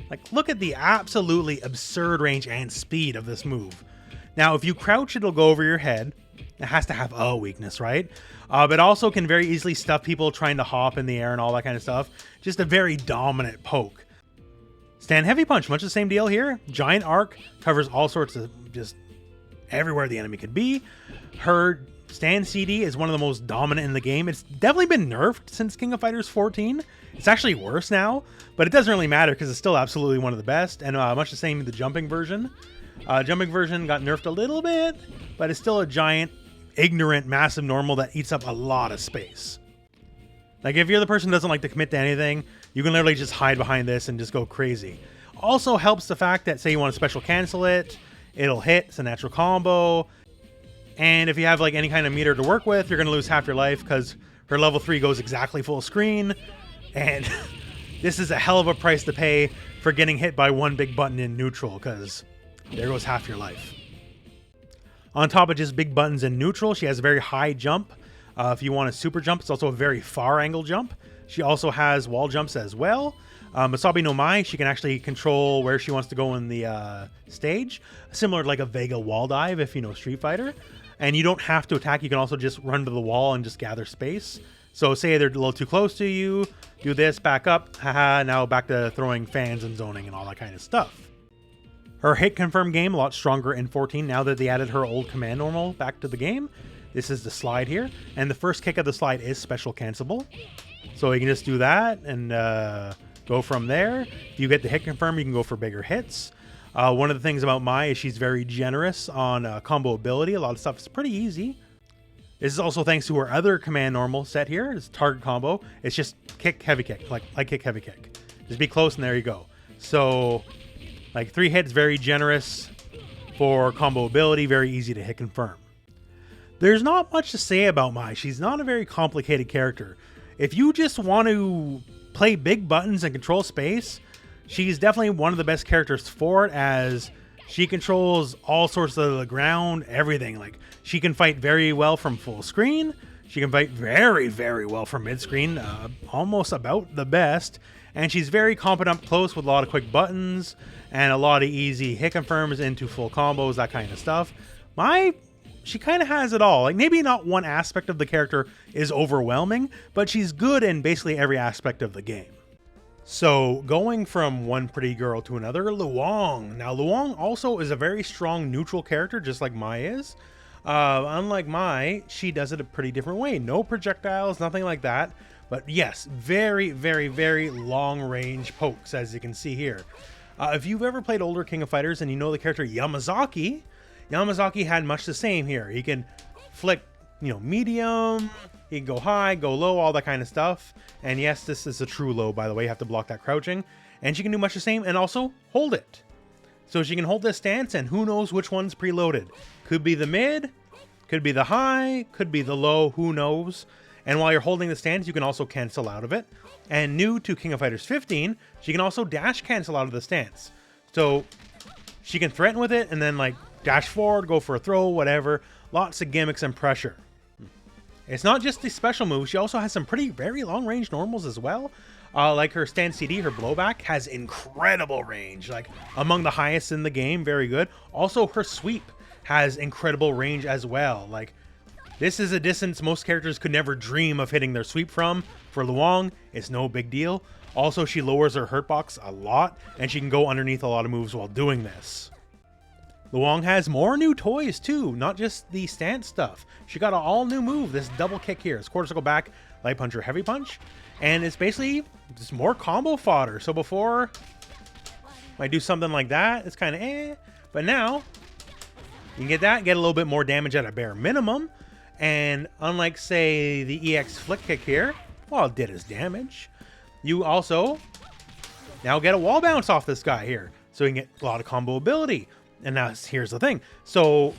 Speaker 1: Like look at the absolutely absurd range and speed of this move. Now if you crouch, it'll go over your head. It has to have a weakness, right? But also can very easily stuff people trying to hop in the air and all that kind of stuff. Just a very dominant poke. Stand heavy punch, much the same deal here. Giant arc, covers all sorts of just everywhere the enemy could be. Her stand CD is one of the most dominant in the game. It's definitely been nerfed since King of Fighters 14. It's actually worse now, but it doesn't really matter because it's still absolutely one of the best. And much the same in the jumping version. Jumping version got nerfed a little bit, but it's still a giant, ignorant, massive normal that eats up a lot of space. Like if you're the person who doesn't like to commit to anything, you can literally just hide behind this and just go crazy. Also helps the fact that say you want to special cancel it, it'll hit, it's a natural combo. And if you have like any kind of meter to work with, you're going to lose half your life because her level 3 goes exactly full screen. And this is a hell of a price to pay for getting hit by one big button in neutral because there goes half your life. On top of just big buttons in neutral, she has a very high jump. If you want a super jump, it's also a very far angle jump. She also has wall jumps as well. Masabi no Mai, she can actually control where she wants to go in the stage. Similar to like a Vega wall dive if you know Street Fighter. And you don't have to attack, you can also just run to the wall and just gather space. So say they're a little too close to you, do this, back up, haha, now back to throwing fans and zoning and all that kind of stuff. Her hit confirm game, a lot stronger in 14 now that they added her old command normal back to the game. This is the slide here, and the first kick of the slide is special cancelable. So you can just do that and go from there. If you get the hit confirm, you can go for bigger hits. One of the things about Mai is she's very generous on combo ability. A lot of stuff is pretty easy. This is also thanks to her other command normal set here. It's target combo. It's just kick, heavy kick, like kick, heavy kick. Just be close and there you go. So like 3 hits, very generous for combo ability, very easy to hit confirm. There's not much to say about Mai. She's not a very complicated character. If you just want to play big buttons and control space, she's definitely one of the best characters for it, as she controls all sorts of the ground, everything. Like, she can fight very well from full screen. She can fight very, very well from mid-screen, almost about the best. And she's very competent up close with a lot of quick buttons and a lot of easy hit confirms into full combos, that kind of stuff. She kind of has it all. Like, maybe not one aspect of the character is overwhelming, but she's good in basically every aspect of the game. So, going from one pretty girl to another, Luong. Now, Luong also is a very strong neutral character, just like Mai is. Unlike Mai, she does it a pretty different way. No projectiles, nothing like that. But yes, very, very, very long-range pokes, as you can see here. If you've ever played older King of Fighters and you know the character Yamazaki had much the same here. He can flick, medium, he can go high, go low, all that kind of stuff. And yes, this is a true low, by the way. You have to block that crouching. And she can do much the same and also hold it. So she can hold this stance, and who knows which one's preloaded. Could be the mid, could be the high, could be the low, who knows. And while you're holding the stance, you can also cancel out of it. And new to King of Fighters 15, she can also dash cancel out of the stance. So she can threaten with it and then like dash forward, go for a throw, whatever. Lots of gimmicks and pressure. It's not just the special moves. She also has some very long range normals as well. Like her stand CD, her blowback has incredible range, like among the highest in the game. Very good. Also, her sweep has incredible range as well. Like, this is a distance most characters could never dream of hitting their sweep from. For Luong, it's no big deal. Also, she lowers her hurt box a lot, and she can go underneath a lot of moves while doing this. Luong has more new toys too, not just the stance stuff. She got an all new move, this double kick here. It's quarter circle back, light punch or heavy punch. And it's basically just more combo fodder. So before, might do something like that, it's kind of eh. But now, you can get that, get a little bit more damage at a bare minimum. And unlike, say, the EX flick kick here, well, it did its damage. You also now get a wall bounce off this guy here. So you can get a lot of combo ability. And now here's the thing. So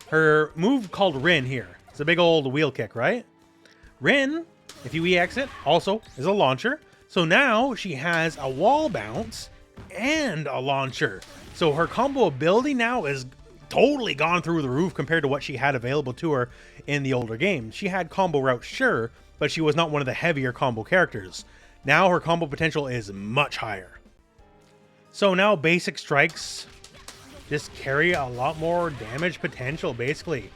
Speaker 1: her move called Rin here. It's a big old wheel kick, right? Rin, if you EX it, also is a launcher. So now she has a wall bounce and a launcher. So her combo ability now is totally gone through the roof compared to what she had available to her in the older games. She had combo route, sure, but she was not one of the heavier combo characters. Now her combo potential is much higher. So now basic strikes just carry a lot more damage potential, basically,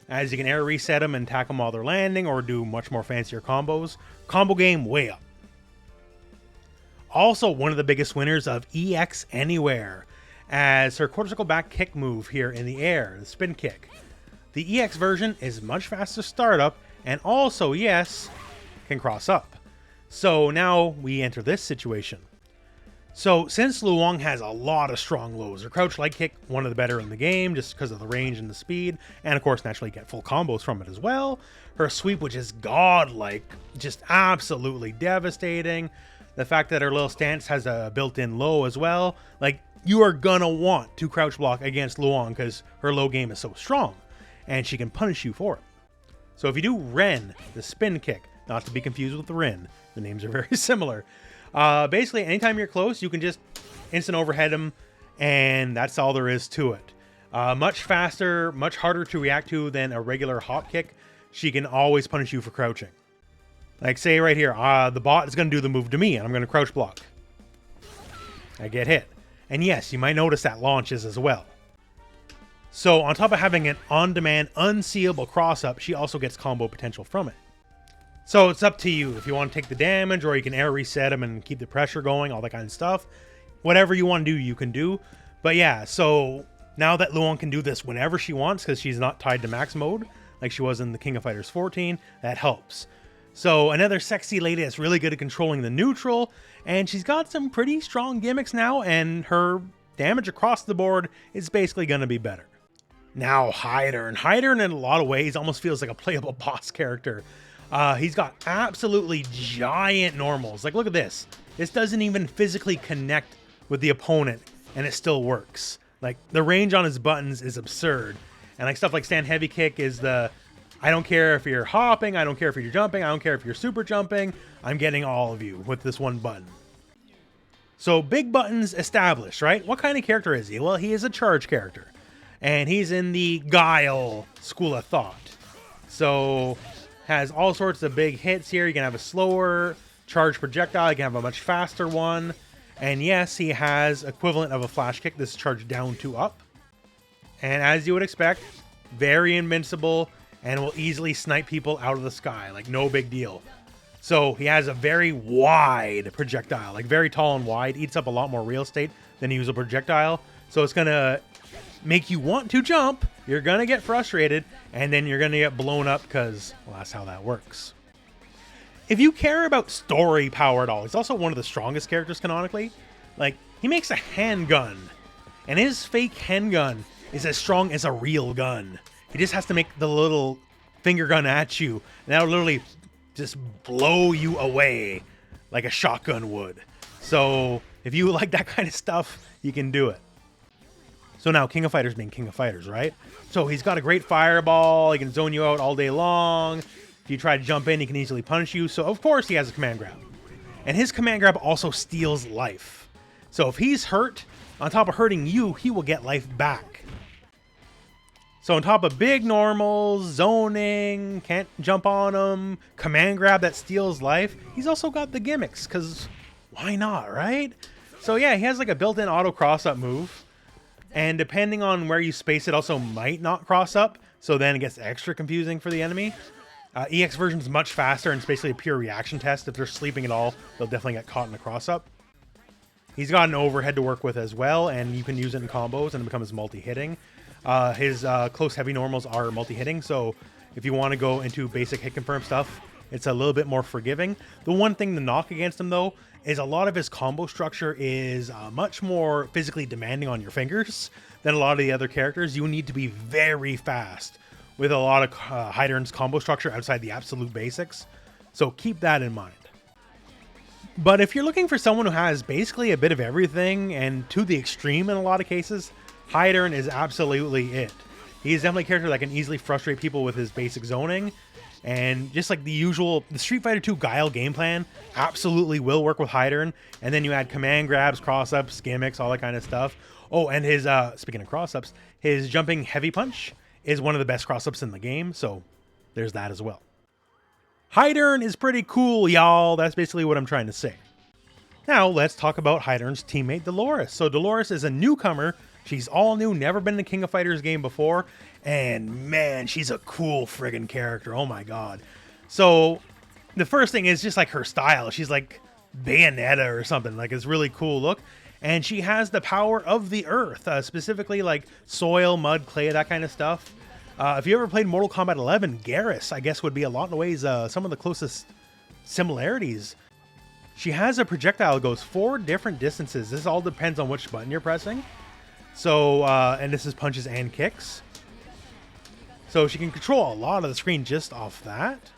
Speaker 1: as you can air reset them and attack them while they're landing, or do much more fancier combos. Combo game way up. Also, one of the biggest winners of EX Anywhere, as her quarter circle back kick move here in the air, the spin kick. The EX version is much faster startup, and also, yes, can cross up. So now we enter this situation. So since Luong has a lot of strong lows, her crouch light kick, one of the better in the game, just because of the range and the speed, and of course naturally get full combos from it as well. Her sweep, which is godlike, just absolutely devastating. The fact that her little stance has a built-in low as well, like, you are gonna want to crouch block against Luong because her low game is so strong, and she can punish you for it. So if you do Ren, the spin kick, not to be confused with Rin, the names are very similar. Basically, anytime you're close, you can just instant overhead him, and that's all there is to it. Much faster, much harder to react to than a regular hop kick. She can always punish you for crouching. Like, say right here, the bot is going to do the move to me, and I'm going to crouch block. I get hit. And yes, you might notice that launches as well. So on top of having an on-demand, unseeable cross-up, she also gets combo potential from it. So it's up to you if you want to take the damage, or you can air reset them and keep the pressure going, all that kind of stuff. Whatever you want to do, you can do. But yeah, so now that Luong can do this whenever she wants, because she's not tied to max mode, like she was in the King of Fighters 14, that helps. So another sexy lady that's really good at controlling the neutral, and she's got some pretty strong gimmicks now, and her damage across the board is basically going to be better. Now Heidern. Heidern in a lot of ways almost feels like a playable boss character. He's got absolutely giant normals. Like, look at this. This doesn't even physically connect with the opponent, and it still works. Like, the range on his buttons is absurd. And like stuff like stand heavy kick is the, I don't care if you're hopping, I don't care if you're jumping, I don't care if you're super jumping, I'm getting all of you with this one button. So big buttons established, right? What kind of character is he? Well, he is a charge character. And he's in the Guile school of thought. So has all sorts of big hits here. You can have a slower charge projectile, you can have a much faster one. And yes, he has equivalent of a flash kick. This is charged down to up. And as you would expect, very invincible and will easily snipe people out of the sky. Like, no big deal. So he has a very wide projectile, like very tall and wide, eats up a lot more real estate than a usual projectile. So it's going to make you want to jump. You're going to get frustrated, and then you're going to get blown up because, well, that's how that works. If you care about story power at all, he's also one of the strongest characters canonically. Like, he makes a handgun, and his fake handgun is as strong as a real gun. He just has to make the little finger gun at you, and that'll literally just blow you away like a shotgun would. So if you like that kind of stuff, you can do it. So now King of Fighters being King of Fighters, right? So he's got a great fireball. He can zone you out all day long. If you try to jump in, he can easily punish you. So of course he has a command grab. And his command grab also steals life. So if he's hurt, on top of hurting you, he will get life back. So on top of big normals, zoning, can't jump on him, command grab that steals life, he's also got the gimmicks, because why not, right? So yeah, he has like a built-in auto cross-up move. And depending on where you space it, also might not cross up. So then it gets extra confusing for the enemy. EX version is much faster, and it's basically a pure reaction test. If they're sleeping at all, they'll definitely get caught in a cross-up. He's got an overhead to work with as well, and you can use it in combos and it becomes multi-hitting. His close heavy normals are multi-hitting, so if you want to go into basic hit confirm stuff, it's a little bit more forgiving. The one thing to knock against him, though, is a lot of his combo structure is much more physically demanding on your fingers than a lot of the other characters. You need to be very fast with a lot of Heidern's combo structure outside the absolute basics, so keep that in mind. But if you're looking for someone who has basically a bit of everything and to the extreme in a lot of cases, Heidern is absolutely it. He's definitely a character that can easily frustrate people with his basic zoning. And just like the usual, the Street Fighter 2 Guile game plan absolutely will work with Heidern. And then you add command grabs, cross-ups, gimmicks, all that kind of stuff. Oh, and his, speaking of cross-ups, his jumping heavy punch is one of the best cross-ups in the game. So there's that as well. Heidern is pretty cool, y'all. That's basically what I'm trying to say. Now let's talk about Heidern's teammate, Dolores. So Dolores is a newcomer. She's all new, never been in a King of Fighters game before, and man, she's a cool friggin' character. Oh my god. So the first thing is just like her style. She's like Bayonetta or something. Like, it's really cool look. And she has the power of the earth, specifically like soil, mud, clay, that kind of stuff. If you ever played Mortal Kombat 11, Garrus, I guess, would be a lot in ways some of the closest similarities. She has a projectile that goes 4 different distances. This all depends on which button you're pressing. So, and this is punches and kicks. So she can control a lot of the screen just off that.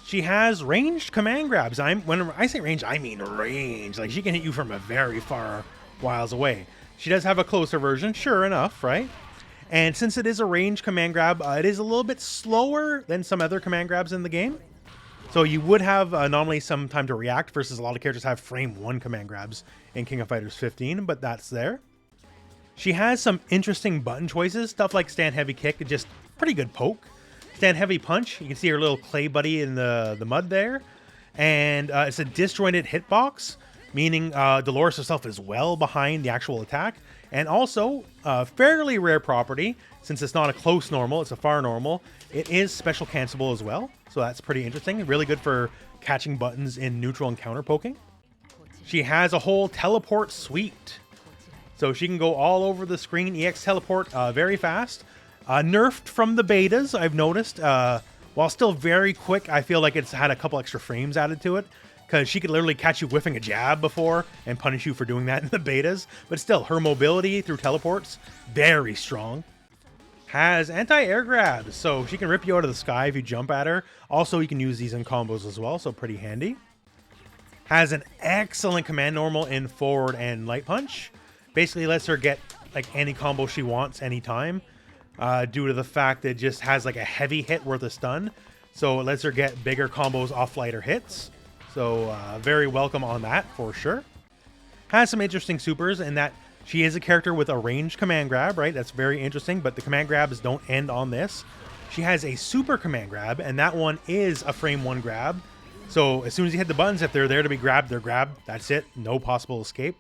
Speaker 1: She has ranged command grabs. When I say range, I mean range. Like, she can hit you from a very far whiles away. She does have a closer version, sure enough, right? And since it is a ranged command grab, it is a little bit slower than some other command grabs in the game. So you would have normally some time to react versus a lot of characters have frame 1 command grabs in King of Fighters 15, but that's there. She has some interesting button choices, stuff like stand heavy kick, just pretty good poke. Stand heavy punch, you can see her little clay buddy in the mud there. And it's a disjointed hitbox, meaning Dolores herself is well behind the actual attack. And also, fairly rare property, since it's not a close normal, it's a far normal, it is special cancelable as well. So that's pretty interesting, really good for catching buttons in neutral and counter poking. She has a whole teleport suite. So she can go all over the screen, EX teleport very fast. Nerfed from the betas, I've noticed. While still very quick, I feel like it's had a couple extra frames added to it, because she could literally catch you whiffing a jab before and punish you for doing that in the betas. But still, her mobility through teleports, very strong. Has anti-air grabs, so she can rip you out of the sky if you jump at her. Also, you can use these in combos as well, so pretty handy. Has an excellent command normal in forward and light punch. Basically lets her get like any combo she wants anytime, due to the fact that it just has like a heavy hit worth of stun. So it lets her get bigger combos off lighter hits. So very welcome on that for sure. Has some interesting supers in that she is a character with a ranged command grab, right? That's very interesting, but the command grabs don't end on this. She has a super command grab, and that one is a frame 1 grab. So as soon as you hit the buttons, if they're there to be grabbed, they're grabbed. That's it. No possible escape.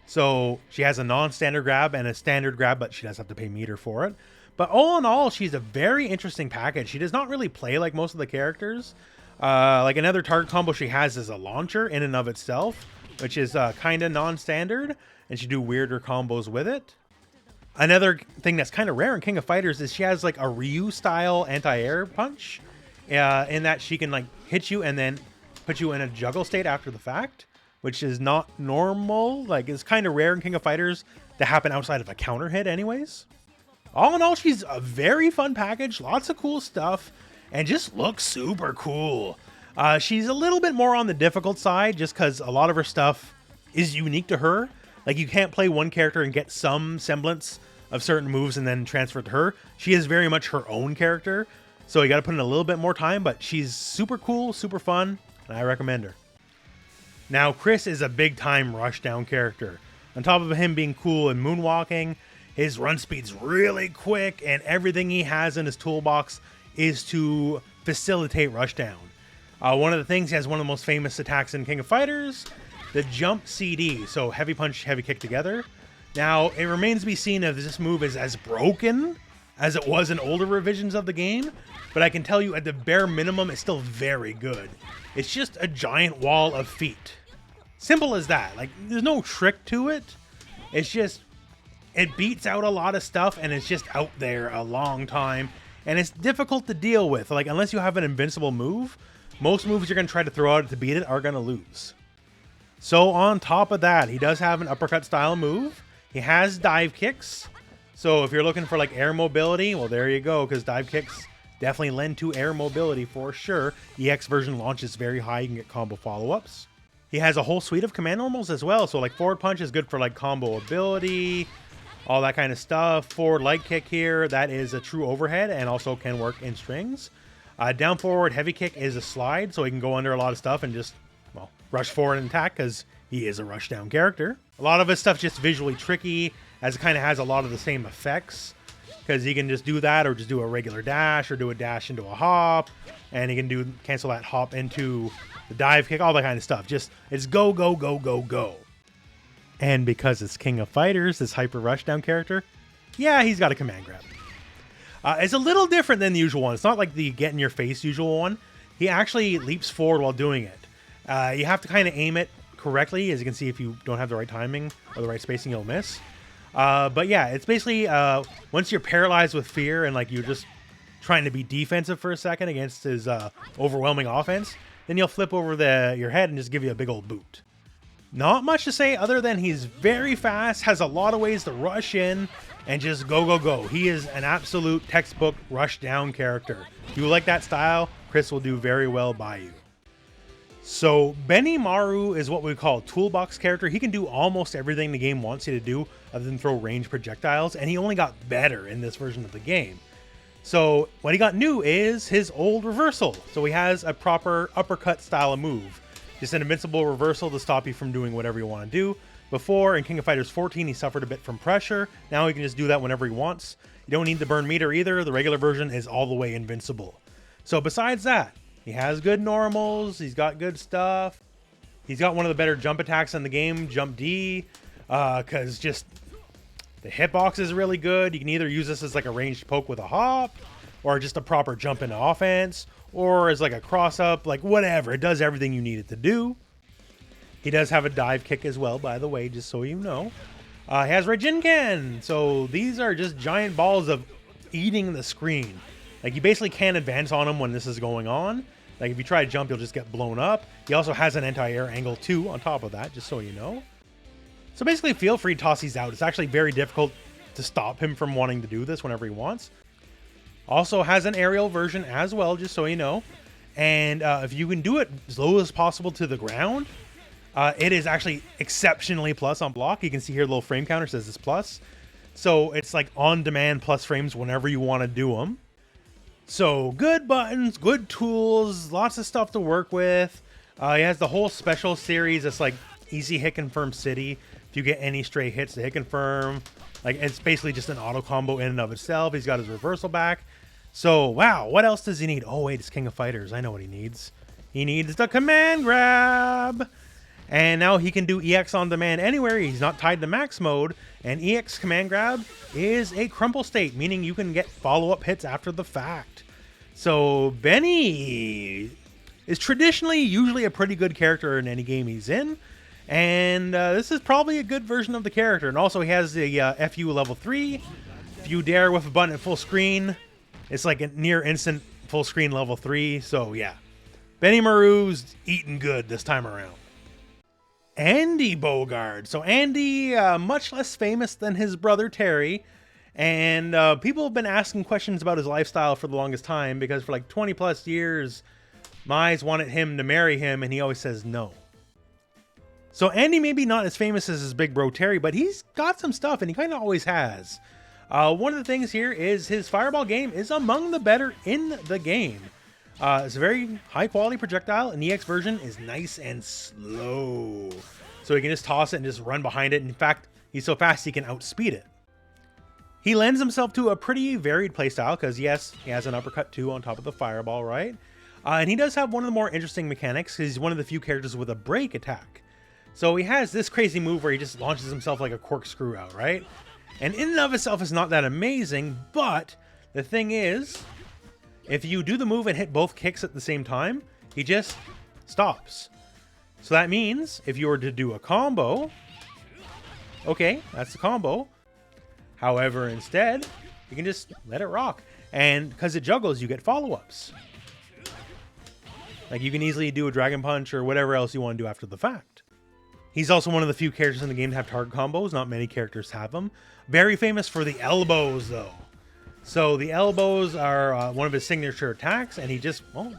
Speaker 1: So she has a non-standard grab and a standard grab, but she does have to pay meter for it. But all in all, she's a very interesting package. She does not really play like most of the characters. Like another target combo she has is a launcher in and of itself, which is kind of non-standard, and she do weirder combos with it. Another thing that's kind of rare in King of Fighters is she has like a Ryu style anti-air punch, in that she can like hit you and then put you in a juggle state after the fact, which is not normal. Like, it's kind of rare in King of Fighters to happen outside of a counter hit anyways. All in all, she's a very fun package, lots of cool stuff, and just looks super cool. She's a little bit more on the difficult side just because a lot of her stuff is unique to her. Like, you can't play one character and get some semblance of certain moves and then transfer it to her. She is very much her own character, so you got to put in a little bit more time, but she's super cool, super fun, and I recommend her. Now, Chris is a big-time rushdown character. On top of him being cool and moonwalking, his run speed's really quick, and everything he has in his toolbox is to facilitate rushdown. One of the things, he has one of the most famous attacks in King of Fighters, the jump CD, so heavy punch, heavy kick together. Now, it remains to be seen if this move is as broken as it was in older revisions of the game, but I can tell you at the bare minimum, it's still very good. It's just a giant wall of feet. Simple as that. Like, there's no trick to it. It's just, it beats out a lot of stuff, and it's just out there a long time, and it's difficult to deal with. Like, unless you have an invincible move, most moves you're going to try to throw out to beat it are going to lose. So on top of that, he does have an uppercut style move. He has dive kicks. So if you're looking for like air mobility, well, there you go, because dive kicks definitely lend to air mobility for sure. EX version launches very high. You can get combo follow-ups. He has a whole suite of command normals as well. So like forward punch is good for like combo ability, all that kind of stuff. Forward light kick here, that is a true overhead and also can work in strings. Down forward heavy kick is a slide, so he can go under a lot of stuff and just, well, rush forward and attack because he is a rush down character. A lot of his stuff's just visually tricky, as it kind of has a lot of the same effects, because he can just do that or just do a regular dash or do a dash into a hop, and he can cancel that hop into the dive kick, all that kind of stuff. Just, it's go, go, go, go, go. And because it's King of Fighters, this hyper rushdown character, yeah, he's got a command grab. It's a little different than the usual one. It's not like the get in your face usual one. He actually leaps forward while doing it. You have to kind of aim it correctly. As you can see, if you don't have the right timing or the right spacing, you'll miss. But yeah, it's basically once you're paralyzed with fear and like you're just trying to be defensive for a second against his overwhelming offense, then you'll flip over your head and just give you a big old boot. Not much to say other than he's very fast, has a lot of ways to rush in, and just go, go, go. He is an absolute textbook rush down character. If you like that style, Chris will do very well by you. So Benimaru is what we call a toolbox character. He can do almost everything the game wants you to do other than throw ranged projectiles, and he only got better in this version of the game. So what he got new is his old reversal. So he has a proper uppercut style of move. Just an invincible reversal to stop you from doing whatever you want to do. Before, in King of Fighters 14, he suffered a bit from pressure. Now he can just do that whenever he wants. You don't need the burn meter either. The regular version is all the way invincible. So besides that, he has good normals. He's got good stuff. He's got one of the better jump attacks in the game, Jump D, because just the hitbox is really good. You can either use this as like a ranged poke with a hop, or just a proper jump into offense, or as like a cross up, like whatever. It does everything you need it to do. He does have a dive kick as well, by the way, just so you know. He has Raijinken. So these are just giant balls of eating the screen. Like, you basically can't advance on him when this is going on. Like, if you try to jump, you'll just get blown up. He also has an anti-air angle too on top of that, just so you know. So basically, feel free to toss these out. It's actually very difficult to stop him from wanting to do this whenever he wants. Also has an aerial version as well, just so you know. And if you can do it as low as possible to the ground, it is actually exceptionally plus on block. You can see here the little frame counter says it's plus. So it's like on-demand plus frames whenever you want to do them. So good buttons, good tools, lots of stuff to work with. He has the whole special series that's like easy hit confirm city. If you get any stray hits to hit confirm, like it's basically just an auto combo in and of itself. He's got his reversal back. So wow, what else does he need? Oh wait, it's King of Fighters. I know what he needs. He needs the command grab. And now he can do EX on demand anywhere. He's not tied to max mode. And EX command grab is a crumple state, meaning you can get follow-up hits after the fact. So Benny is traditionally usually a pretty good character in any game he's in. And this is probably a good version of the character. And also he has the FU level 3. If you dare with a button at full screen, it's like a near instant full screen level 3. So yeah, Benimaru's eating good this time around. Andy Bogard. So Andy, much less famous than his brother Terry, and people have been asking questions about his lifestyle for the longest time, because for like 20 plus years, Mai's wanted him to marry him, and he always says no. So Andy maybe not as famous as his big bro Terry, but he's got some stuff, and he kind of always has. One of the things here is his fireball game is among the better in the game. It's a very high quality projectile, and the EX version is nice and slow. So he can just toss it and just run behind it. In fact, he's so fast he can outspeed it. He lends himself to a pretty varied playstyle because yes, he has an uppercut too on top of the fireball, right? And he does have one of the more interesting mechanics. He's one of the few characters with a break attack. So he has this crazy move where he just launches himself like a corkscrew out, right? And in and of itself is not that amazing, but the thing is, if you do the move and hit both kicks at the same time, he just stops. So that means if you were to do a combo, okay, that's the combo. However, instead, you can just let it rock. And because it juggles, you get follow-ups. Like you can easily do a Dragon Punch or whatever else you want to do after the fact. He's also one of the few characters in the game to have target combos. Not many characters have them. Very famous for the elbows, though. So the elbows are one of his signature attacks, and he just, well,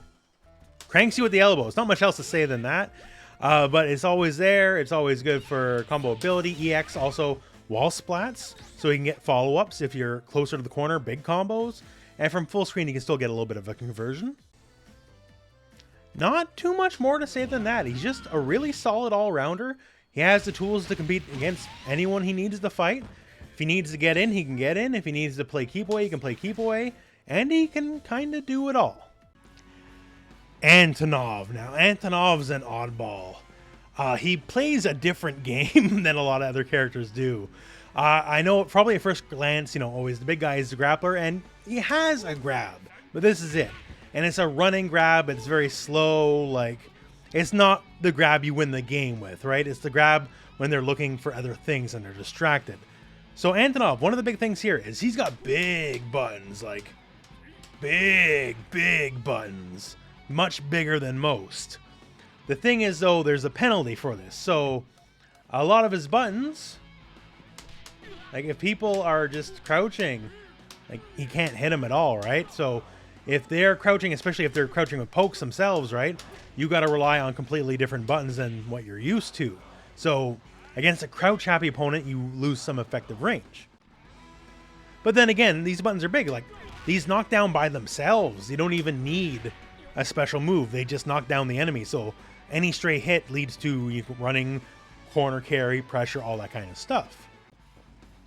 Speaker 1: cranks you with the elbows. Not much else to say than that, but it's always there. It's always good for combo ability. EX also wall splats, so he can get follow-ups if you're closer to the corner, big combos. And from full screen, you can still get a little bit of a conversion. Not too much more to say than that. He's just a really solid all-rounder. He has the tools to compete against anyone he needs to fight. If he needs to get in, he can get in. If he needs to play keep away, he can play keep away. And he can kind of do it all. Antonov. Now, Antonov's an oddball. He plays a different game than a lot of other characters do. I know probably at first glance, you know, always the big guy is the grappler, and he has a grab. But this is it. And it's a running grab. It's very slow. Like, it's not the grab you win the game with, right? It's the grab when they're looking for other things and they're distracted. So Antonov, one of the big things here is he's got big buttons, like big buttons, much bigger than most. The thing is, though, there's a penalty for this. So a lot of his buttons, like if people are just crouching, like he can't hit them at all, right? So if they're crouching, especially if they're crouching with pokes themselves, right, you got to rely on completely different buttons than what you're used to. So against a crouch-happy opponent, you lose some effective range. But then again, these buttons are big. Like, these knock down by themselves. You don't even need a special move. They just knock down the enemy. So any stray hit leads to running, corner carry, pressure, all that kind of stuff.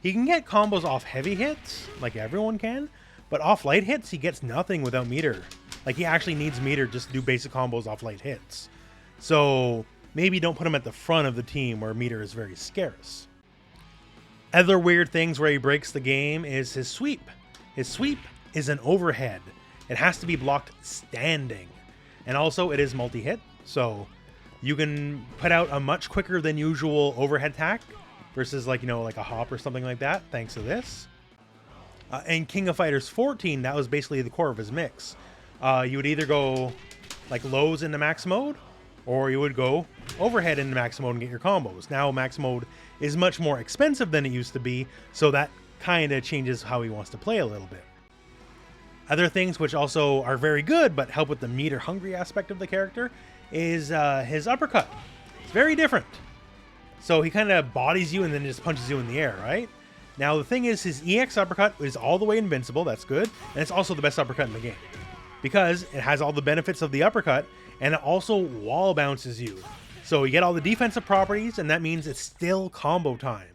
Speaker 1: He can get combos off heavy hits, like everyone can. But off light hits, he gets nothing without meter. Like, he actually needs meter just to do basic combos off light hits. So maybe don't put him at the front of the team where meter is very scarce. Other weird things where he breaks the game is his sweep. His sweep is an overhead. It has to be blocked standing. And also it is multi-hit, so you can put out a much quicker than usual overhead attack versus like, you know, like a hop or something like that, thanks to this. In King of Fighters 14, that was basically the core of his mix. You would either go like lows into max mode, or you would go overhead into max mode and get your combos. Now max mode is much more expensive than it used to be, so that kind of changes how he wants to play a little bit. Other things which also are very good but help with the meter hungry aspect of the character is his uppercut. It's very different. So he kind of bodies you and then just punches you in the air, right? Now the thing is, his EX uppercut is all the way invincible, that's good, and it's also the best uppercut in the game. Because it has all the benefits of the uppercut, and it also wall bounces you. So you get all the defensive properties, and that means it's still combo time.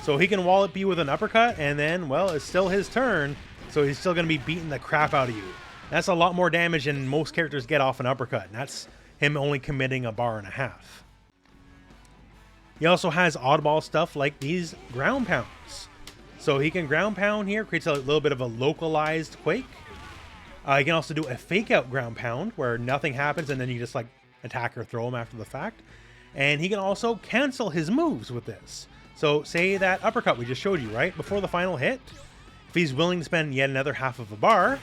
Speaker 1: So he can wallop you with an uppercut, and then, well, it's still his turn, so he's still going to be beating the crap out of you. That's a lot more damage than most characters get off an uppercut, and that's him only committing a bar and a half. He also has oddball stuff like these ground pounds. So he can ground pound here, creates a little bit of a localized quake. He can also do a fake out ground pound where nothing happens and then you just like attack or throw him after the fact. And he can also cancel his moves with this. So say that uppercut we just showed you, right? Before the final hit, if he's willing to spend yet another half of a bar,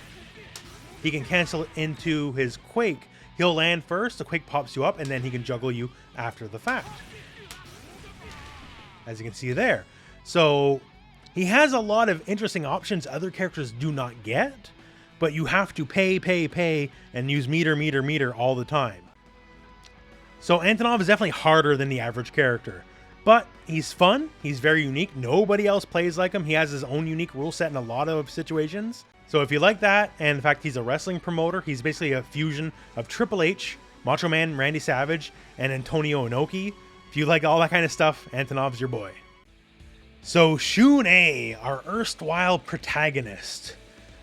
Speaker 1: he can cancel it into his quake. He'll land first, the quake pops you up, and then he can juggle you after the fact. As you can see there. So he has a lot of interesting options other characters do not get, but you have to pay, and use meter all the time. So Antonov is definitely harder than the average character, but he's fun, he's very unique, nobody else plays like him, he has his own unique rule set in a lot of situations. So if you like that, and in fact he's a wrestling promoter, he's basically a fusion of Triple H, Macho Man Randy Savage, and Antonio Inoki. If you like all that kind of stuff, Antonov's your boy. So Shunei, our erstwhile protagonist.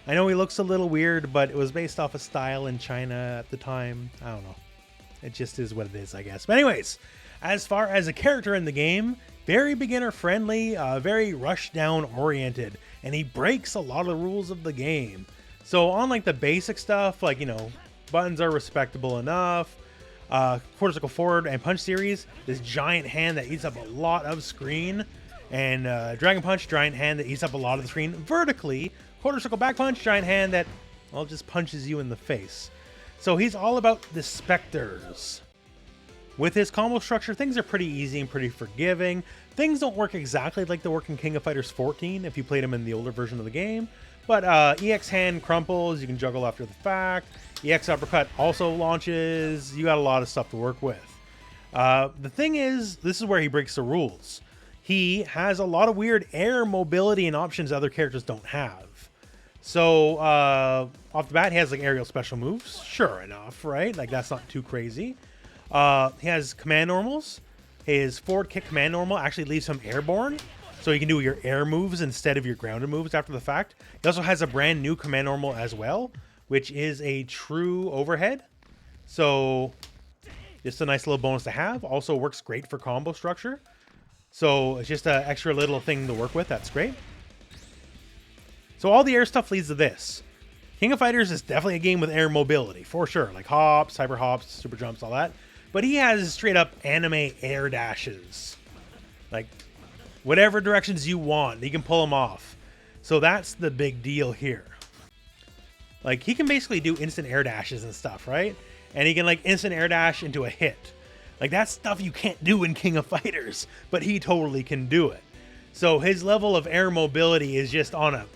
Speaker 1: I know he looks a little weird, but it was based off a style in China at the time. I don't know. It just is what it is, I guess. But anyways, as far as a character in the game, very beginner friendly, very rush down oriented, and he breaks a lot of the rules of the game. So on like the basic stuff, like, you know, buttons are respectable enough. Quarter circle forward and punch series, this giant hand that eats up a lot of screen, and Dragon Punch, giant hand that eats up a lot of the screen vertically. Quarter circle back punch, giant hand that, well, just punches you in the face. So he's all about the specters. With his combo structure, things are pretty easy and pretty forgiving. Things don't work exactly like they work in King of Fighters 14 if you played him in the older version of the game. But EX hand crumples, you can juggle after the fact. EX uppercut also launches. You got a lot of stuff to work with. The thing is, this is where he breaks the rules. He has a lot of weird air mobility and options other characters don't have. So off the bat, he has like aerial special moves. Sure enough, right? Like that's not too crazy. He has command normals. His forward kick command normal actually leaves him airborne. So you can do your air moves instead of your grounded moves after the fact. He also has a brand new command normal as well, which is a true overhead. So just a nice little bonus to have. Also works great for combo structure. So it's just an extra little thing to work with. That's great. So all the air stuff leads to this. King of Fighters is definitely a game with air mobility, for sure. Like hops, hyper hops, super jumps, all that. But he has straight up anime air dashes. Like whatever directions you want, he can pull them off. So that's the big deal here. Like he can basically do instant air dashes and stuff, right? And he can like instant air dash into a hit. Like that's stuff you can't do in King of Fighters, but he totally can do it. So his level of air mobility is just on a,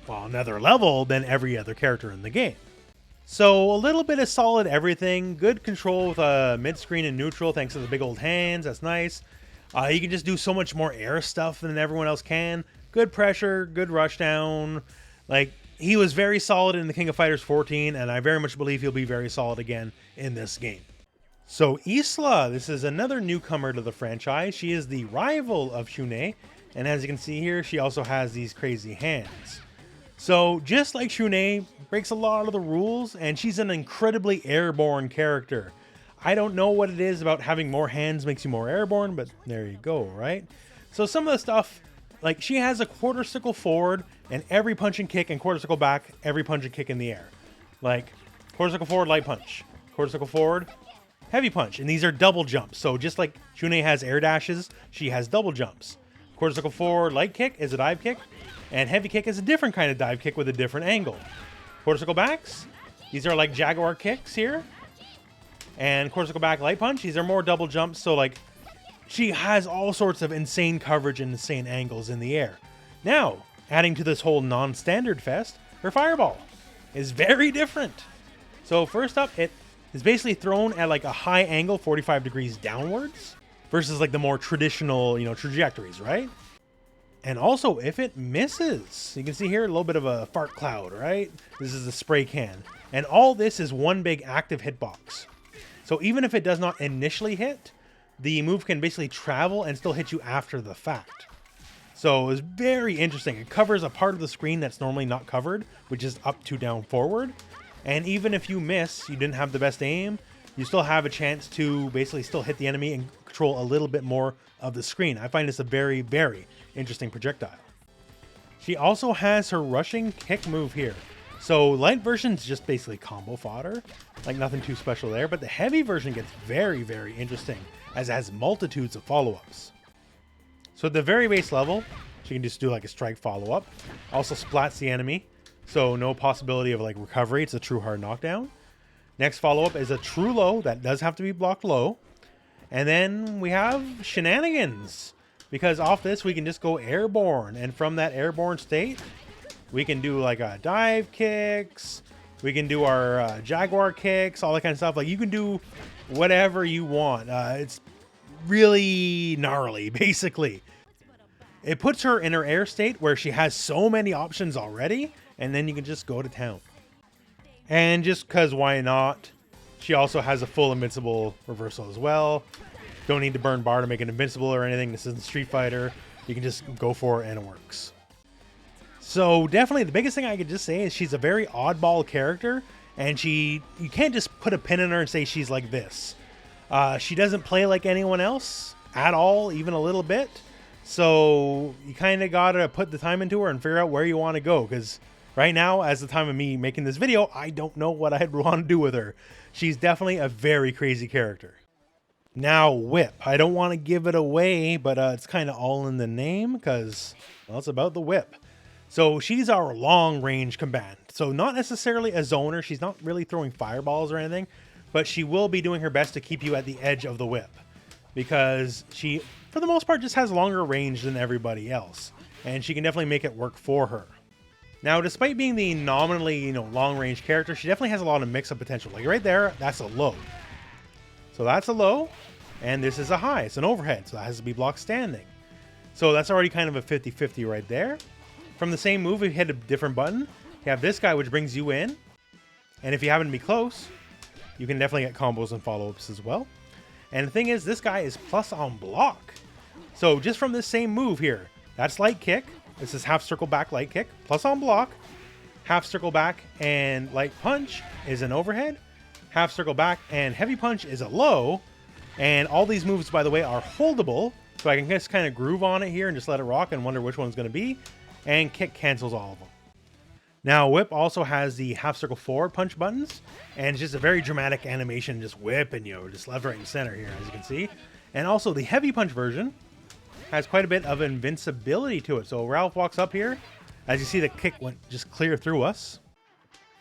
Speaker 1: well, another level than every other character in the game. So a little bit of solid everything. Good control with mid-screen and neutral thanks to the big old hands. That's nice. He can just do so much more air stuff than everyone else can. Good pressure, good rush down. Like he was very solid in the King of Fighters 14, and I very much believe he'll be very solid again in this game. So Isla, this is another newcomer to the franchise. She is the rival of Shunei, and as you can see here, she also has these crazy hands. So just like Shunei, breaks a lot of the rules, and she's an incredibly airborne character. I don't know what it is about having more hands makes you more airborne, but there you go, right? So some of the stuff, like she has a quarter circle forward and every punch and kick, and quarter circle back, every punch and kick in the air. Like quarter circle forward, light punch, quarter circle forward, heavy punch, and these are double jumps. So just like Shunei has air dashes, she has double jumps. Quarter circle forward, light kick is a dive kick, and heavy kick is a different kind of dive kick with a different angle. Quarter circle backs, these are like jaguar kicks here. And quarter circle back, light punch, these are more double jumps. So like she has all sorts of insane coverage and insane angles in the air. Now, Adding to this whole non-standard fest, her fireball is very different. So first up, it is basically thrown at like a high angle, 45 degrees downwards, versus like the more traditional, trajectories, right? And also, if it misses, you can see here a little bit of a fart cloud, right? This is a spray can. And all this is one big active hitbox. So even if it does not initially hit, the move can basically travel and still hit you after the fact. So it's very interesting. It covers a part of the screen that's normally not covered, which is up, to, down, forward. And even if you miss, you didn't have the best aim, you still have a chance to basically still hit the enemy and control a little bit more of the screen. I find this a very, very interesting projectile. She also has her rushing kick move here. So light version is just basically combo fodder, like nothing too special there, but the heavy version gets very, very interesting as it has multitudes of follow-ups. So at the very base level, she can just do like a strike follow-up. Also splats the enemy, so no possibility of like recovery. It's a true hard knockdown. Next follow-up is a true low that does have to be blocked low. And then we have shenanigans, because off this we can just go airborne, and from that airborne state we can do like dive kicks, we can do our jaguar kicks, all that kind of stuff. Like you can do whatever you want. It's really gnarly, basically. It puts her in her air state where she has so many options already, and then you can just go to town. And just because why not, she also has a full invincible reversal as well. Don't need to burn bar to make it invincible or anything. This isn't Street Fighter. You can just go for it and it works. So definitely the biggest thing I could just say is she's a very oddball character, and you can't just put a pin in her and say she's like this. She doesn't play like anyone else at all, even a little bit. So you kind of got to put the time into her and figure out where you want to go. Because right now, as the time of me making this video, I don't know what I'd want to do with her. She's definitely a very crazy character. Now, whip. I don't want to give it away, but it's kind of all in the name because, well, it's about the whip. So she's our long-range combatant. So not necessarily a zoner. She's not really throwing fireballs or anything. But she will be doing her best to keep you at the edge of the whip, because she, for the most part, just has longer range than everybody else, and she can definitely make it work for her. Now, despite being the nominally, long-range character, she definitely has a lot of mix-up potential. Like right there, that's a low. So that's a low, and this is a high. It's an overhead, so that has to be blocked standing. So that's already kind of a 50-50 right there. From the same move, if you hit a different button, you have this guy, which brings you in, and if you happen to be close, you can definitely get combos and follow-ups as well. And the thing is, this guy is plus on block. So just from this same move here, that's light kick. This is half circle back light kick, plus on block. Half circle back and light punch is an overhead. Half circle back and heavy punch is a low. And all these moves, by the way, are holdable. So I can just kind of groove on it here and just let it rock and wonder which one's going to be. And kick cancels all of them. Now, whip also has the half circle forward punch buttons, and it's just a very dramatic animation, just whipping you, just left, right, and center here, as you can see. And also, the heavy punch version has quite a bit of invincibility to it. So Ralph walks up here, as you see, the kick went just clear through us.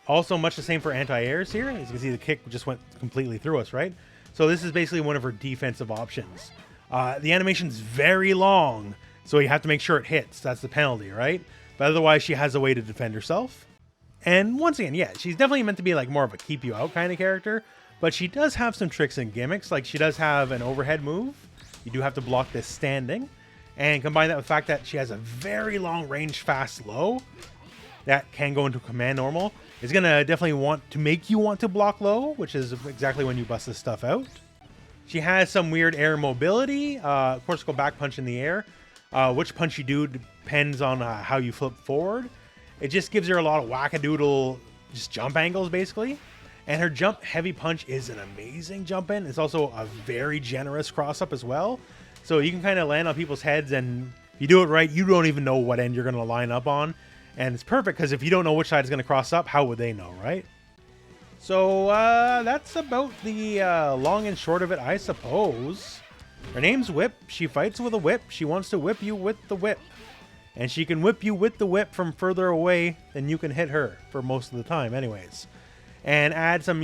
Speaker 1: Also, much the same for anti-airs here. As you can see, the kick just went completely through us, right? So this is basically one of her defensive options. The animation's very long, so you have to make sure it hits. That's the penalty, right? But otherwise, she has a way to defend herself. And once again, yeah, she's definitely meant to be like more of a keep you out kind of character, but she does have some tricks and gimmicks. Like she does have an overhead move. You do have to block this standing. And combine that with the fact that she has a very long range fast low that can go into command normal. It's going to definitely want to make you want to block low, which is exactly when you bust this stuff out. She has some weird air mobility. Of course, go back punch in the air. Which punch you do depends on how you flip forward. It just gives her a lot of wackadoodle just jump angles, basically. And her jump heavy punch is an amazing jump in. It's also a very generous cross up as well. So you can kind of land on people's heads, and if you do it right, you don't even know what end you're going to line up on. And it's perfect, because if you don't know which side is going to cross up, how would they know, right? So that's about the long and short of it, I suppose. Her name's Whip. She fights with a whip. She wants to whip you with the whip. And she can whip you with the whip from further away than you can hit her, for most of the time anyways. And add some,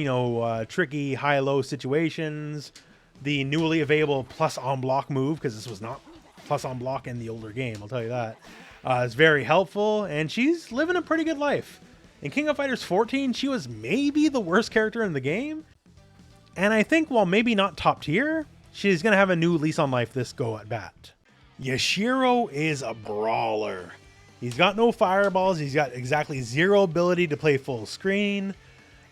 Speaker 1: tricky high-low situations. The newly available plus on block move, because this was not plus on block in the older game, I'll tell you that. It's very helpful, and she's living a pretty good life. In King of Fighters 14, she was maybe the worst character in the game. And I think while maybe not top tier, she's going to have a new lease on life this go at bat. Yashiro is a brawler. He's got no fireballs. He's got exactly 0 ability to play full screen.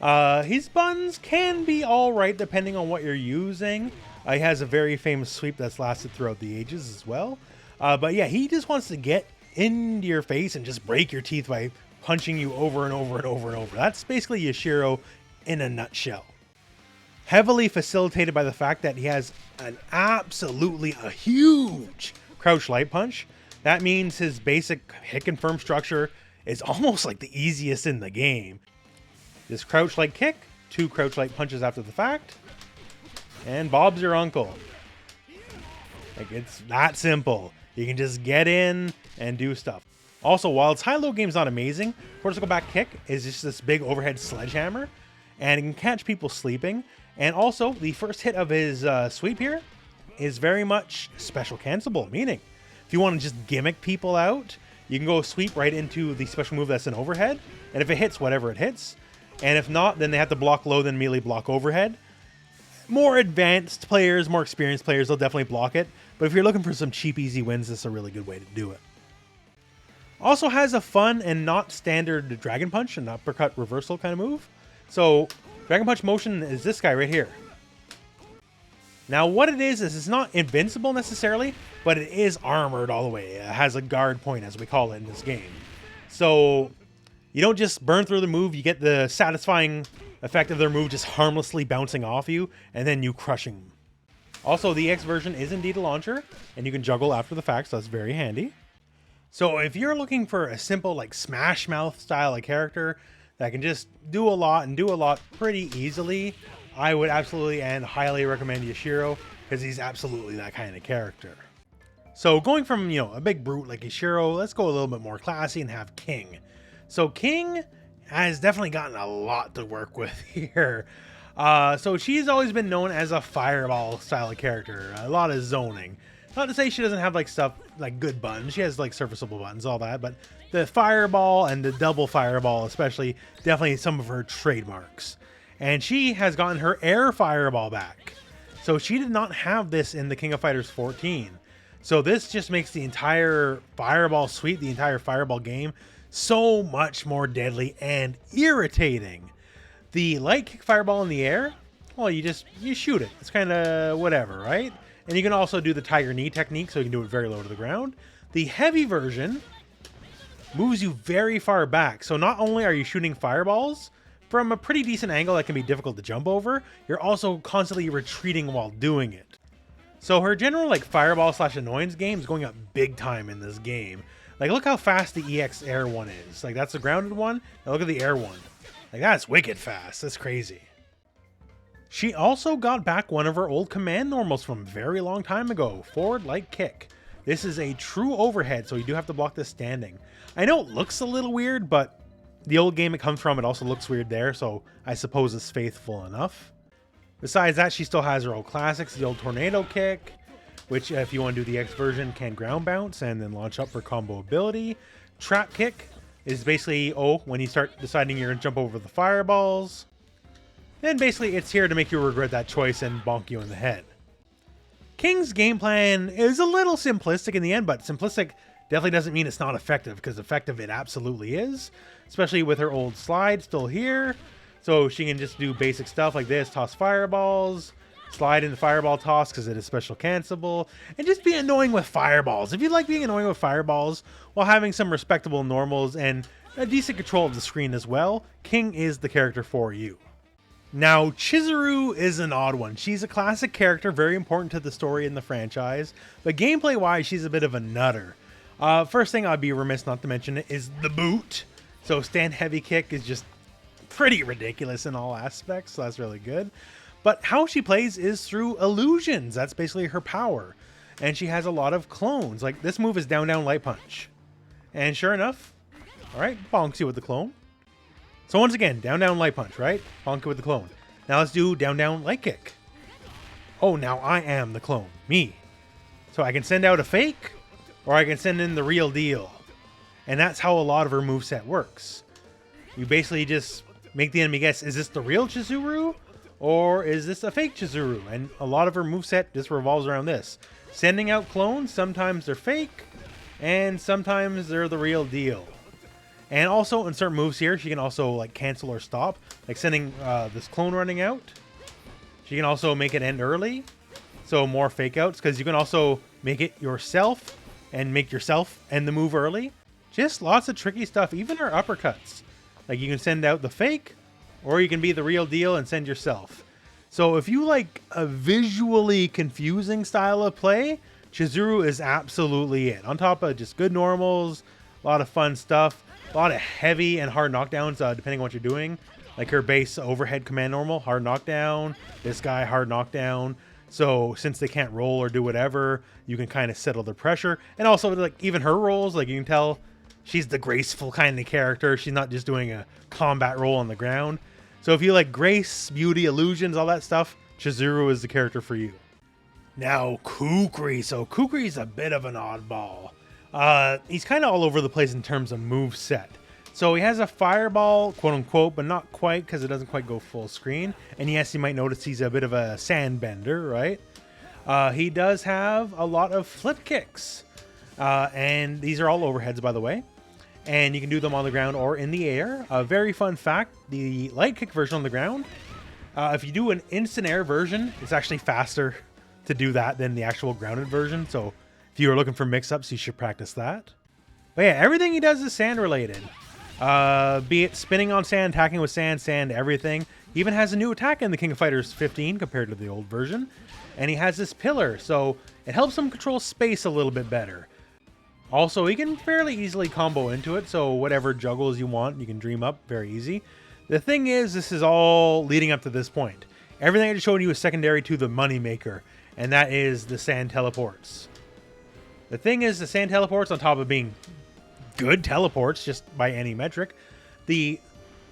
Speaker 1: His buttons can be alright depending on what you're using. He has a very famous sweep that's lasted throughout the ages as well. But yeah, he just wants to get into your face and just break your teeth by punching you over and over and over and over. That's basically Yashiro in a nutshell. Heavily facilitated by the fact that he has a huge crouch light punch. That means his basic hit confirm structure is almost like the easiest in the game. Just crouch light kick, 2 crouch light punches after the fact, and Bob's your uncle. Like, it's that simple. You can just get in and do stuff. Also, while its high-low game's not amazing, vertical back kick is just this big overhead sledgehammer, and it can catch people sleeping. And also, the first hit of his sweep here is very much special cancelable, meaning if you want to just gimmick people out, you can go sweep right into the special move that's an overhead, and if it hits, whatever it hits. And if not, then they have to block low, then melee block overhead. More advanced players, more experienced players, they'll definitely block it. But if you're looking for some cheap, easy wins, this is a really good way to do it. Also has a fun and not standard Dragon Punch, an uppercut reversal kind of move. So Dragon Punch motion is this guy right here. Now what it is it's not invincible necessarily, but it is armored all the way. It has a guard point, as we call it in this game. So you don't just burn through the move, you get the satisfying effect of their move just harmlessly bouncing off you, and then you crushing them. Also, the EX version is indeed a launcher, and you can juggle after the fact, so that's very handy. So if you're looking for a simple, like, Smash Mouth style of character that can just do a lot and do a lot pretty easily, I would absolutely and highly recommend Yashiro, because he's absolutely that kind of character. So going from, a big brute like Yashiro, let's go a little bit more classy and have King. So King has definitely gotten a lot to work with here. So she's always been known as a fireball style of character, a lot of zoning. Not to say she doesn't have like stuff like good buttons, she has like serviceable buttons, all that, but the fireball and the double fireball especially, definitely some of her trademarks. And she has gotten her air fireball back. So she did not have this in the King of Fighters 14. So this just makes the entire fireball suite, the entire fireball game, so much more deadly and irritating. The light kick fireball in the air, well, you shoot it. It's kind of whatever, right? And you can also do the tiger knee technique, so you can do it very low to the ground. The heavy version moves you very far back. So not only are you shooting fireballs from a pretty decent angle that can be difficult to jump over, you're also constantly retreating while doing it. So her general like fireball slash annoyance game is going up big time in this game. Like, look how fast the EX air one is. Like, that's the grounded one. Now look at the air one. Like, that's wicked fast. That's crazy. She also got back one of her old command normals from a very long time ago. Forward light kick. This is a true overhead, so you do have to block this standing. I know it looks a little weird, but the old game it comes from, it also looks weird there, so I suppose it's faithful enough. Besides that, she still has her old classics, the old tornado kick, which if you want to do the X version can ground bounce and then launch up for combo ability. Trap kick is basically, when you start deciding you're going to jump over the fireballs. Then basically it's here to make you regret that choice and bonk you in the head. King's game plan is a little simplistic in the end, but simplistic definitely doesn't mean it's not effective, because effective it absolutely is. Especially with her old slide still here. So she can just do basic stuff like this, toss fireballs, slide in the fireball toss because it is special cancelable, and just be annoying with fireballs. If you like being annoying with fireballs while having some respectable normals and a decent control of the screen as well, King is the character for you. Now, Chizuru is an odd one. She's a classic character, very important to the story in the franchise, but gameplay-wise, she's a bit of a nutter. First thing I'd be remiss not to mention is the boot. So stand heavy kick is just pretty ridiculous in all aspects, so that's really good. But how she plays is through illusions. That's basically her power. And she has a lot of clones. Like, this move is down, down, light punch. And sure enough, all right, bonks you with the clone. So once again, down, down, light punch, right? Bonk you with the clone. Now let's do down, down, light kick. Oh, now I am the clone. Me. So I can send out a fake, or I can send in the real deal. And that's how a lot of her moveset works. You basically just make the enemy guess, is this the real Chizuru? Or is this a fake Chizuru? And a lot of her moveset just revolves around this. Sending out clones, sometimes they're fake, and sometimes they're the real deal. And also in certain moves here, she can also like cancel or stop. Like sending this clone running out. She can also make it end early. So more fake outs, because you can also make it yourself and make yourself end the move early. Just lots of tricky stuff, even her uppercuts. Like you can send out the fake, or you can be the real deal and send yourself. So if you like a visually confusing style of play, Chizuru is absolutely it. On top of just good normals, a lot of fun stuff, a lot of heavy and hard knockdowns depending on what you're doing. Like her base overhead command normal, hard knockdown. This guy, hard knockdown. So since they can't roll or do whatever, you can kind of settle the pressure. And also like even her rolls, like you can tell she's the graceful kind of character. She's not just doing a combat roll on the ground. So if you like grace, beauty, illusions, all that stuff, Chizuru is the character for you. Now Kukri. So Kukri's a bit of an oddball. He's kind of all over the place in terms of move set. So he has a fireball, quote unquote, but not quite because it doesn't quite go full screen. And yes, you might notice he's a bit of a sand bender, right? He does have a lot of flip kicks. And these are all overheads, by the way. And you can do them on the ground or in the air. A very fun fact, the light kick version on the ground, if you do an instant air version, it's actually faster to do that than the actual grounded version. So if you are looking for mix-ups, you should practice that. But yeah, everything he does is sand related. Be it spinning on sand, attacking with sand, everything. He even has a new attack in the King of Fighters 15 compared to the old version. And he has this pillar, so it helps him control space a little bit better. Also, he can fairly easily combo into it, so whatever juggles you want, you can dream up very easy. The thing is, this is all leading up to this point. Everything I just showed you is secondary to the moneymaker, and that is the sand teleports. The thing is, the sand teleports, on top of being good teleports, just by any metric, the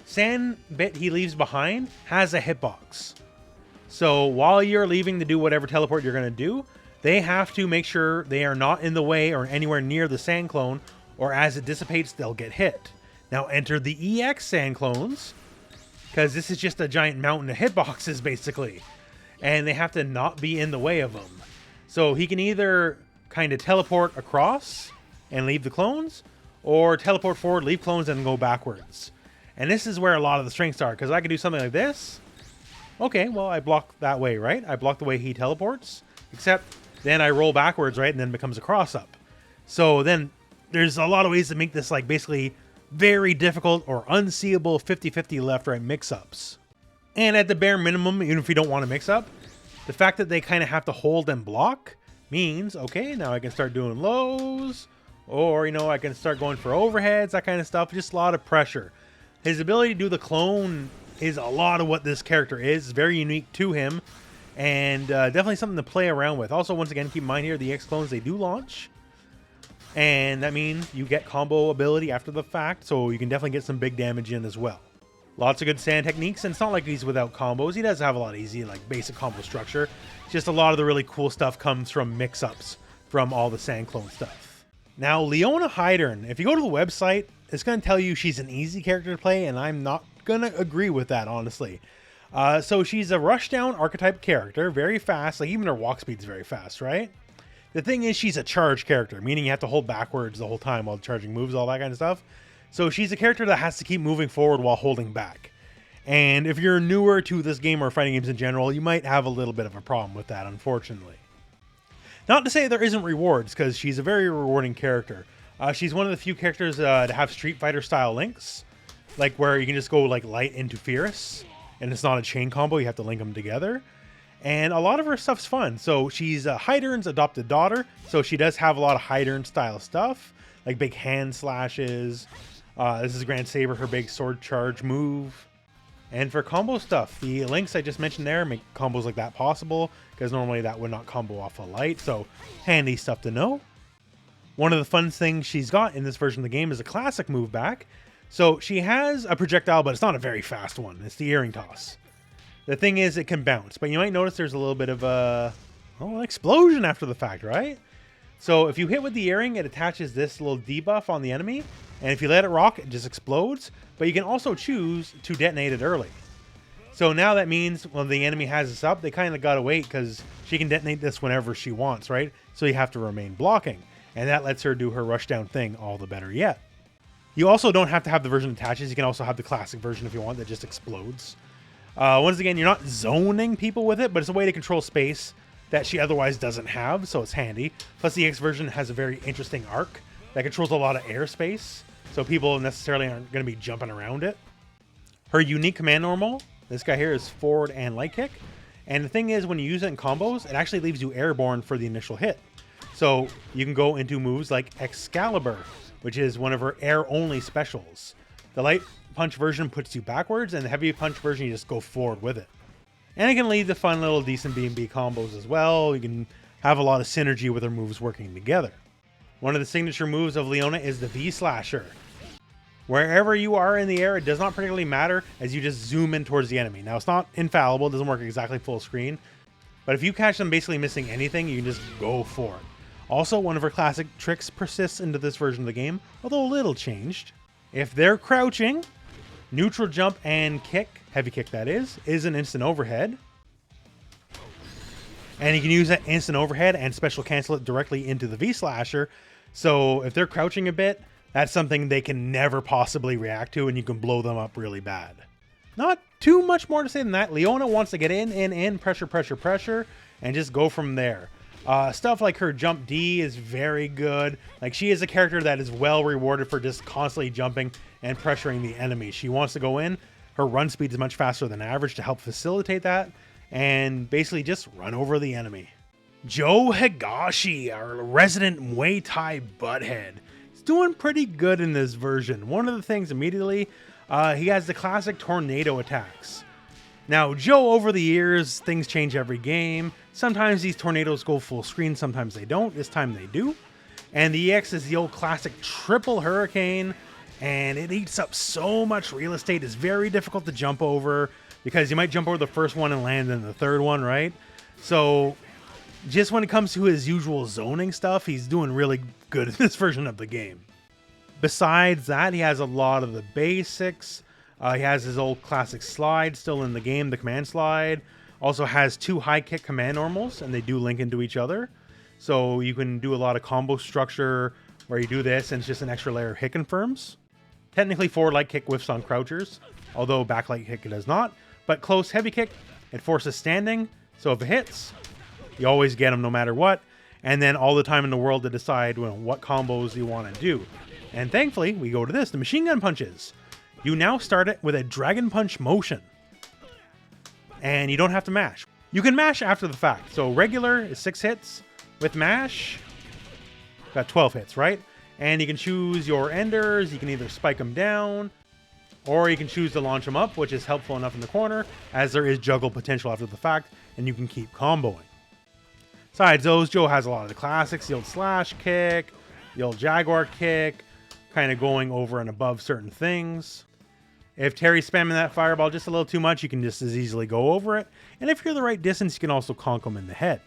Speaker 1: sand bit he leaves behind has a hitbox. So while you're leaving to do whatever teleport you're going to do, they have to make sure they are not in the way or anywhere near the sand clone, or as it dissipates, they'll get hit. Now enter the EX sand clones, because this is just a giant mountain of hitboxes, basically. And they have to not be in the way of them. So he can either kind of teleport across and leave the clones, or teleport forward, leave clones, and go backwards. And this is where a lot of the strengths are, because I can do something like this. Okay, well, I block that way, right? I block the way he teleports, except then I roll backwards, right? And then it becomes a cross-up. So then there's a lot of ways to make this like basically very difficult or unseeable 50-50 left-right mix-ups. And at the bare minimum, even if you don't want to mix up, the fact that they kind of have to hold and block means, okay, now I can start doing lows, or, you know, I can start going for overheads, that kind of stuff. Just a lot of pressure. His ability to do the clone is a lot of what this character is. It's very unique to him. And definitely something to play around with. Also, once again, keep in mind here, the X clones, they do launch. And that means you get combo ability after the fact. So you can definitely get some big damage in as well. Lots of good sand techniques. And it's not like he's without combos. He does have a lot of easy, like, basic combo structure. Just a lot of the really cool stuff comes from mix-ups from all the sand clone stuff. Now, Leona Heidern. If you go to the website, it's going to tell you she's an easy character to play. And I'm not going to agree with that, honestly. So she's a rushdown archetype character, very fast, like even her walk speed's very fast, right? The thing is, she's a charge character, meaning you have to hold backwards the whole time while charging moves, all that kind of stuff. So she's a character that has to keep moving forward while holding back. And if you're newer to this game or fighting games in general, you might have a little bit of a problem with that, unfortunately. Not to say there isn't rewards, because she's a very rewarding character. She's one of the few characters to have Street Fighter style links, like where you can just go like light into fierce. And it's not a chain combo, you have to link them together. And a lot of her stuff's fun. So she's Heidern's adopted daughter, so she does have a lot of Heidern style stuff, like big hand slashes. This is Grand Saber, her big sword charge move. And for combo stuff, the links I just mentioned there make combos like that possible, because normally that would not combo off a light, so handy stuff to know. One of the fun things she's got in this version of the game is a classic move back. So she has a projectile, but it's not a very fast one. It's the earring toss. The thing is, it can bounce, but you might notice there's a little bit of an explosion after the fact, right? So if you hit with the earring, it attaches this little debuff on the enemy, and if you let it rock, it just explodes, but you can also choose to detonate it early. So now that means when the enemy has this up, they kind of gotta wait because she can detonate this whenever she wants, right? So you have to remain blocking, and that lets her do her rushdown thing all the better yet. You also don't have to have the version that attaches. You can also have the classic version if you want that just explodes. Once again, you're not zoning people with it, but it's a way to control space that she otherwise doesn't have, so it's handy. Plus, the EX version has a very interesting arc that controls a lot of airspace, so people necessarily aren't going to be jumping around it. Her unique command normal, this guy here, is forward and light kick. And the thing is, when you use it in combos, it actually leaves you airborne for the initial hit. So you can go into moves like Excalibur, which is one of her air-only specials. The light punch version puts you backwards, and the heavy punch version, you just go forward with it. And it can lead to fun little decent B&B combos as well. You can have a lot of synergy with her moves working together. One of the signature moves of Leona is the V-Slasher. Wherever you are in the air, it does not particularly matter as you just zoom in towards the enemy. Now, it's not infallible, it doesn't work exactly full screen, but if you catch them basically missing anything, you can just go for it. Also, one of her classic tricks persists into this version of the game, although a little changed. If they're crouching, neutral jump and kick, heavy kick that is an instant overhead. And you can use that instant overhead and special cancel it directly into the V-Slasher. So if they're crouching a bit, that's something they can never possibly react to, and you can blow them up really bad. Not too much more to say than that. Leona wants to get in, pressure, pressure, pressure, and just go from there. Stuff like her jump D is very good. Like, she is a character that is well rewarded for just constantly jumping and pressuring the enemy. She wants to go in. Her run speed is much faster than average to help facilitate that, and basically just run over the enemy. Joe Higahsi, our resident Muay Thai butthead, is doing pretty good in this version. One of the things immediately, he has the classic tornado attacks. Now, Joe, over the years, things change every game. Sometimes these tornadoes go full screen, sometimes they don't. This time they do. And the EX is the old classic triple hurricane, and it eats up so much real estate. It's very difficult to jump over because you might jump over the first one and land in the third one, right? So just when it comes to his usual zoning stuff, he's doing really good in this version of the game. Besides that, he has a lot of the basics. He has his old classic slide still in the game, the command slide. Also has two high kick command normals, and they do link into each other. So you can do a lot of combo structure where you do this, and it's just an extra layer of hit confirms. Technically, forward light kick whiffs on crouchers, although back light kick it does not. But close heavy kick, it forces standing. So if it hits, you always get them no matter what. And then all the time in the world to decide what combos you want to do. And thankfully, we go to this, the machine gun punches. You now start it with a dragon punch motion. And you don't have to mash. You can mash after the fact. So regular is 6 hits. With mash, got 12 hits, right? And you can choose your enders. You can either spike them down, or you can choose to launch them up, which is helpful enough in the corner, as there is juggle potential after the fact, and you can keep comboing. Besides those, Joe has a lot of the classics, the old slash kick, the old jaguar kick, kind of going over and above certain things. If Terry's spamming that fireball just a little too much, you can just as easily go over it. And if you're the right distance, you can also conk him in the head.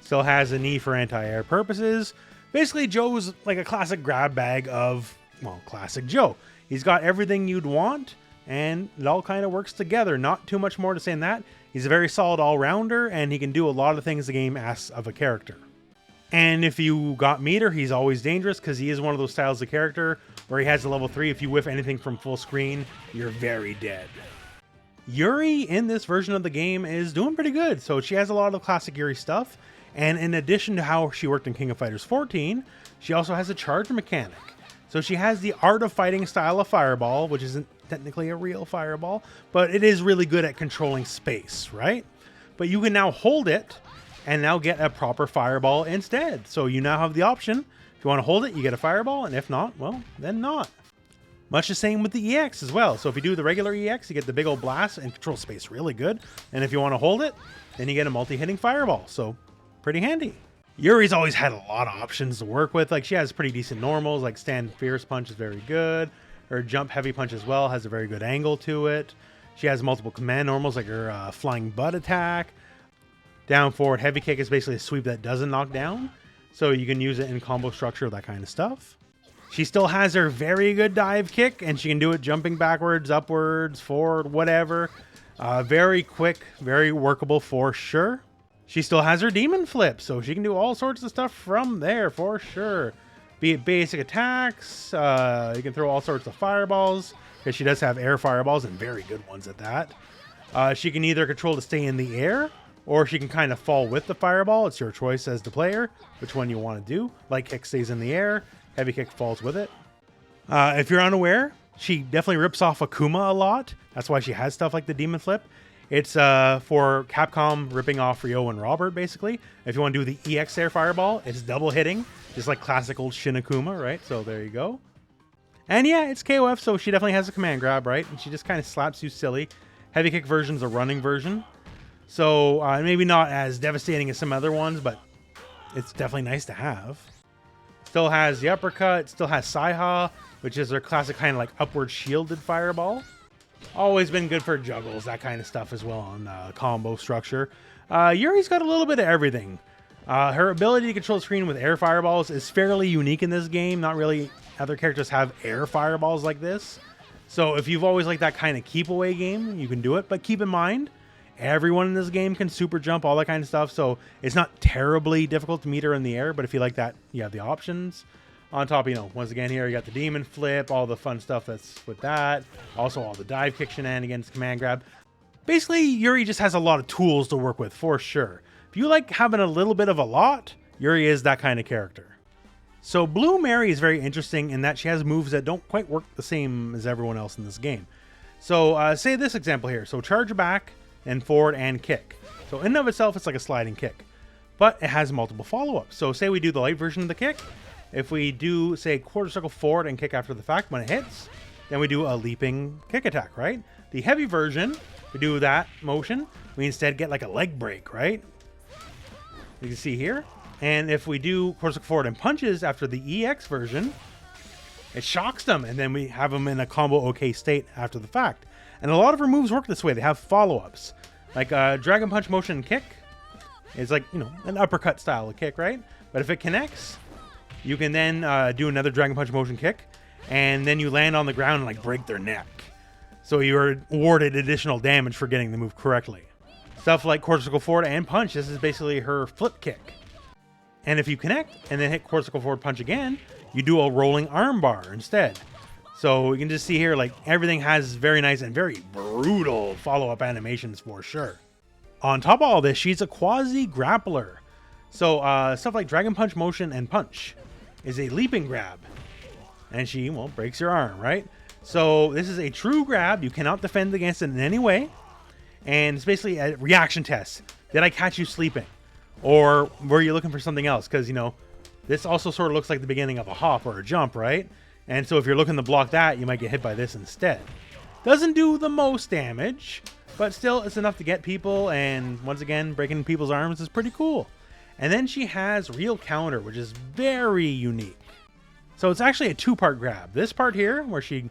Speaker 1: Still has a knee for anti-air purposes. Basically, Joe's like a classic grab bag of, well, classic Joe. He's got everything you'd want, and it all kind of works together. Not too much more to say than that. He's a very solid all-rounder, and he can do a lot of things the game asks of a character. And if you got meter, he's always dangerous because he is one of those styles of character where he has a level 3. If you whiff anything from full screen, you're very dead. Yuri in this version of the game is doing pretty good. So she has a lot of classic Yuri stuff. And in addition to how she worked in King of Fighters 14, she also has a charge mechanic. So she has the Art of Fighting style of fireball, which isn't technically a real fireball, but it is really good at controlling space, right? But you can now hold it and now get a proper fireball instead. So you now have the option. If you want to hold it, you get a fireball, and if not, well, then not. Much the same with the EX as well. So if you do the regular EX, you get the big old blast and control space really good. And if you want to hold it, then you get a multi-hitting fireball. So pretty handy. Yuri's always had a lot of options to work with. Like, she has pretty decent normals, like stand fierce punch is very good. Her jump heavy punch as well has a very good angle to it. She has multiple command normals, like her flying butt attack. Down forward heavy kick is basically a sweep that doesn't knock down. so you can use it in combo structure, that kind of stuff. She still has her very good dive kick, and she can do it jumping backwards, upwards, forward, whatever. Very quick, very workable for sure. She still has her demon flip, so she can do all sorts of stuff from there for sure. Be it basic attacks, you can throw all sorts of fireballs, because she does have air fireballs, and very good ones at that. She can either control to stay in the air, or she can kind of fall with the fireball. It's your choice as the player, which one you want to do. Light kick stays in the air, heavy kick falls with it. If you're unaware, she definitely rips off Akuma a lot. That's why she has stuff like the demon flip. It's for Capcom ripping off Ryo and Robert, basically. If you want to do the EX air fireball, it's double hitting, just like classic old Shin Akuma, right? So there you go. And yeah, it's KOF, so she definitely has a command grab, right? And she just kind of slaps you silly. Heavy kick version's a running version. So maybe not as devastating as some other ones, but it's definitely nice to have. Still has the uppercut, still has Saiha, which is their classic kind of like upward shielded fireball. Always been good for juggles, that kind of stuff as well on combo structure. Yuri's got a little bit of everything. Her ability to control the screen with air fireballs is fairly unique in this game. Not really other characters have air fireballs like this. So if you've always liked that kind of keep away game, you can do it. But keep in mind, everyone in this game can super jump, all that kind of stuff. So it's not terribly difficult to meet her in the air. But if you like that, you have the options. On top, you know, once again here, you got the demon flip, all the fun stuff that's with that. Also all the dive kick shenanigans, command grab. Basically, Yuri just has a lot of tools to work with for sure. If you like having a little bit of a lot, Yuri is that kind of character. So Blue Mary is very interesting in that she has moves that don't quite work the same as everyone else in this game. So say this example here. So charge back and forward and kick. So in and of itself, it's like a sliding kick, but it has multiple follow-ups. So say we do the light version of the kick. If we do, say, quarter circle forward and kick after the fact when it hits, then we do a leaping kick attack, right? The heavy version, we do that motion. We instead get like a leg break, right? You can see here. And if we do quarter circle forward and punches after the EX version, it shocks them, and then we have them in a combo okay state after the fact. And a lot of her moves work this way. They have follow-ups. Like Dragon Punch motion and kick is like, you know, an uppercut style of kick, right? But if it connects, you can then do another Dragon Punch motion kick, and then you land on the ground and like break their neck. So you're awarded additional damage for getting the move correctly. Stuff like quarter circle forward and punch, this is basically her flip kick. And if you connect and then hit quarter circle forward punch again, you do a rolling arm bar instead. So you can just see here, like everything has very nice and very brutal follow-up animations for sure. On top of all this, she's a quasi grappler. So stuff like Dragon Punch motion and punch is a leaping grab. And she, well, breaks your arm, right? So this is a true grab. You cannot defend against it in any way. And it's basically a reaction test. Did I catch you sleeping? Or were you looking for something else? Because, you know, this also sort of looks like the beginning of a hop or a jump, right? And so if you're looking to block that, you might get hit by this instead. Doesn't do the most damage, but still it's enough to get people. And once again, breaking people's arms is pretty cool. And then she has Real Counter, which is very unique. So it's actually a two-part grab. This part here, where she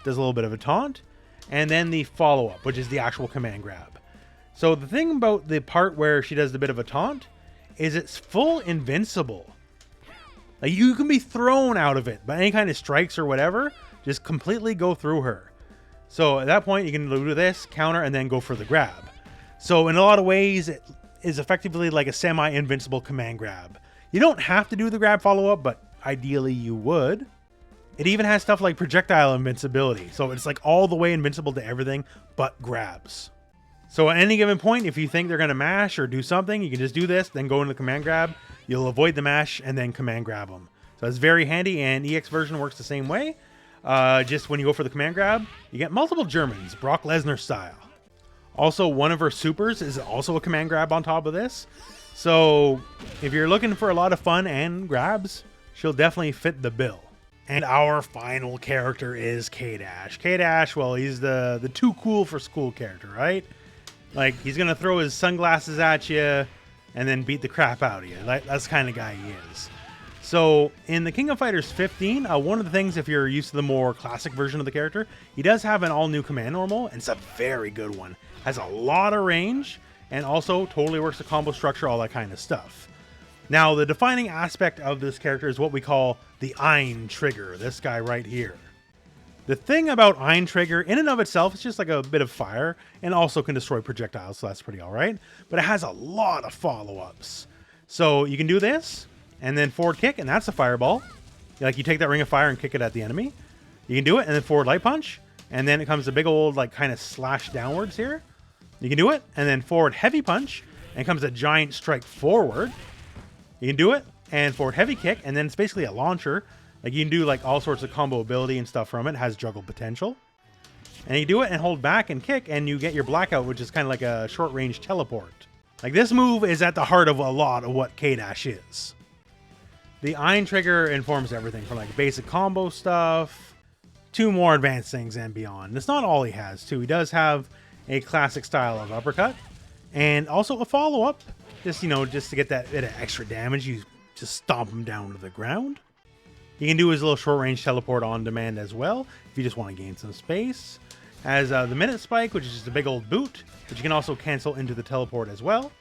Speaker 1: does a little bit of a taunt, and then the follow-up, which is the actual command grab. So the thing about the part where she does the bit of a taunt is it's full invincible. Like, you can be thrown out of it, but any kind of strikes or whatever just completely go through her. So at that point, you can do this, counter, and then go for the grab. So in a lot of ways, it is effectively like a semi-invincible command grab. You don't have to do the grab follow-up, but ideally you would. It even has stuff like projectile invincibility. So it's like all the way invincible to everything but grabs. So at any given point, if you think they're going to mash or do something, you can just do this, then go into the command grab. You'll avoid the mash and then command grab them. So it's very handy, and EX version works the same way. Just when you go for the command grab, you get multiple Germans, Brock Lesnar style. Also, one of her supers is also a command grab on top of this. So if you're looking for a lot of fun and grabs, she'll definitely fit the bill. And our final character is K-Dash. K-Dash, well, he's the too cool for school character, right? Like, he's going to throw his sunglasses at you and then beat the crap out of you. That's the kind of guy he is. So in the King of Fighters 15, one of the things, if you're used to the more classic version of the character, he does have an all-new command normal, and it's a very good one. Has a lot of range, and also totally works the combo structure, all that kind of stuff. Now, the defining aspect of this character is what we call the Ein trigger, this guy right here. The thing about Ein trigger, in and of itself, is just like a bit of fire, and also can destroy projectiles, so that's pretty alright. But it has a lot of follow-ups. So you can do this, and then forward kick, and that's a fireball. Like, you take that ring of fire and kick it at the enemy. You can do it, and then forward light punch, and then it comes a big old, like, kind of slash downwards here. You can do it, and then forward heavy punch, and comes a giant strike forward. You can do it, and forward heavy kick, and then it's basically a launcher. Like, you can do, like, all sorts of combo ability and stuff from it. It has juggle potential. And you do it and hold back and kick, and you get your blackout, which is kind of like a short-range teleport. Like, this move is at the heart of a lot of what K-Dash is. The Ein trigger informs everything from, like, basic combo stuff to more advanced things and beyond. And it's not all he has, too. He does have a classic style of uppercut, and also a follow-up. Just, you know, just to get that bit of extra damage, you just stomp him down to the ground. You can do his little short-range teleport on demand as well, if you just want to gain some space. Has the Minute Spike, which is just a big old boot, which you can also cancel into the teleport as well,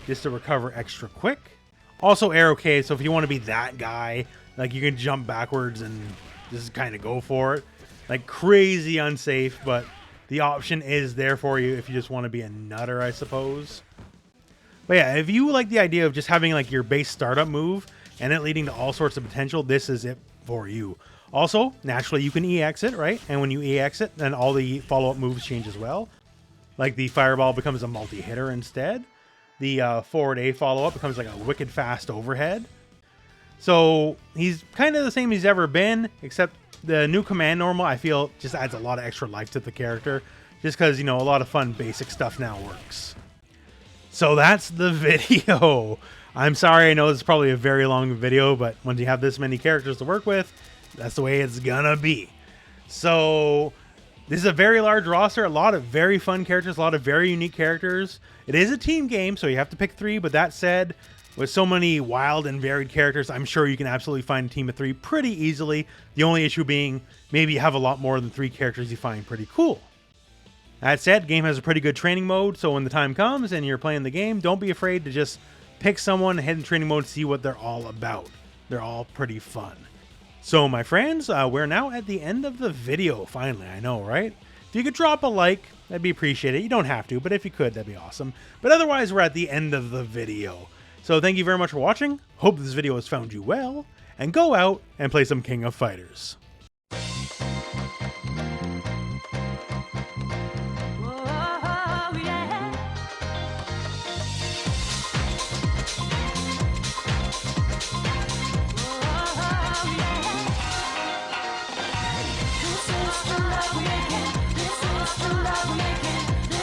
Speaker 1: just to recover extra quick. Also Arrow K, so if you want to be that guy, like, you can jump backwards and just kind of go for it. Like, crazy unsafe, but the option is there for you if you just want to be a nutter, I suppose. But yeah, if you like the idea of just having, like, your base startup move and it leading to all sorts of potential, this is it for you. Also, naturally, you can EX it, right? And when you EX it, then all the follow-up moves change as well. Like, the Fireball becomes a multi-hitter instead. The forward A follow-up becomes like a wicked fast overhead. So he's kind of the same he's ever been, except the new command normal, I feel, just adds a lot of extra life to the character. Just because, you know, a lot of fun basic stuff now works. So that's the video. I'm sorry, I know this is probably a very long video, but when you have this many characters to work with, that's the way it's gonna be. So this is a very large roster, a lot of very fun characters, a lot of very unique characters. It is a team game, so you have to pick 3, but that said, with so many wild and varied characters, I'm sure you can absolutely find a team of 3 pretty easily. The only issue being, maybe you have a lot more than 3 characters you find pretty cool. That said, the game has a pretty good training mode, so when the time comes and you're playing the game, don't be afraid to just pick someone, head in training mode, see what they're all about. They're all pretty fun. So my friends, we're now at the end of the video, finally, I know, right? If you could drop a like, that'd be appreciated. You don't have to, but if you could, that'd be awesome. But otherwise, we're at the end of the video. So thank you very much for watching. Hope this video has found you well, and go out and play some King of Fighters.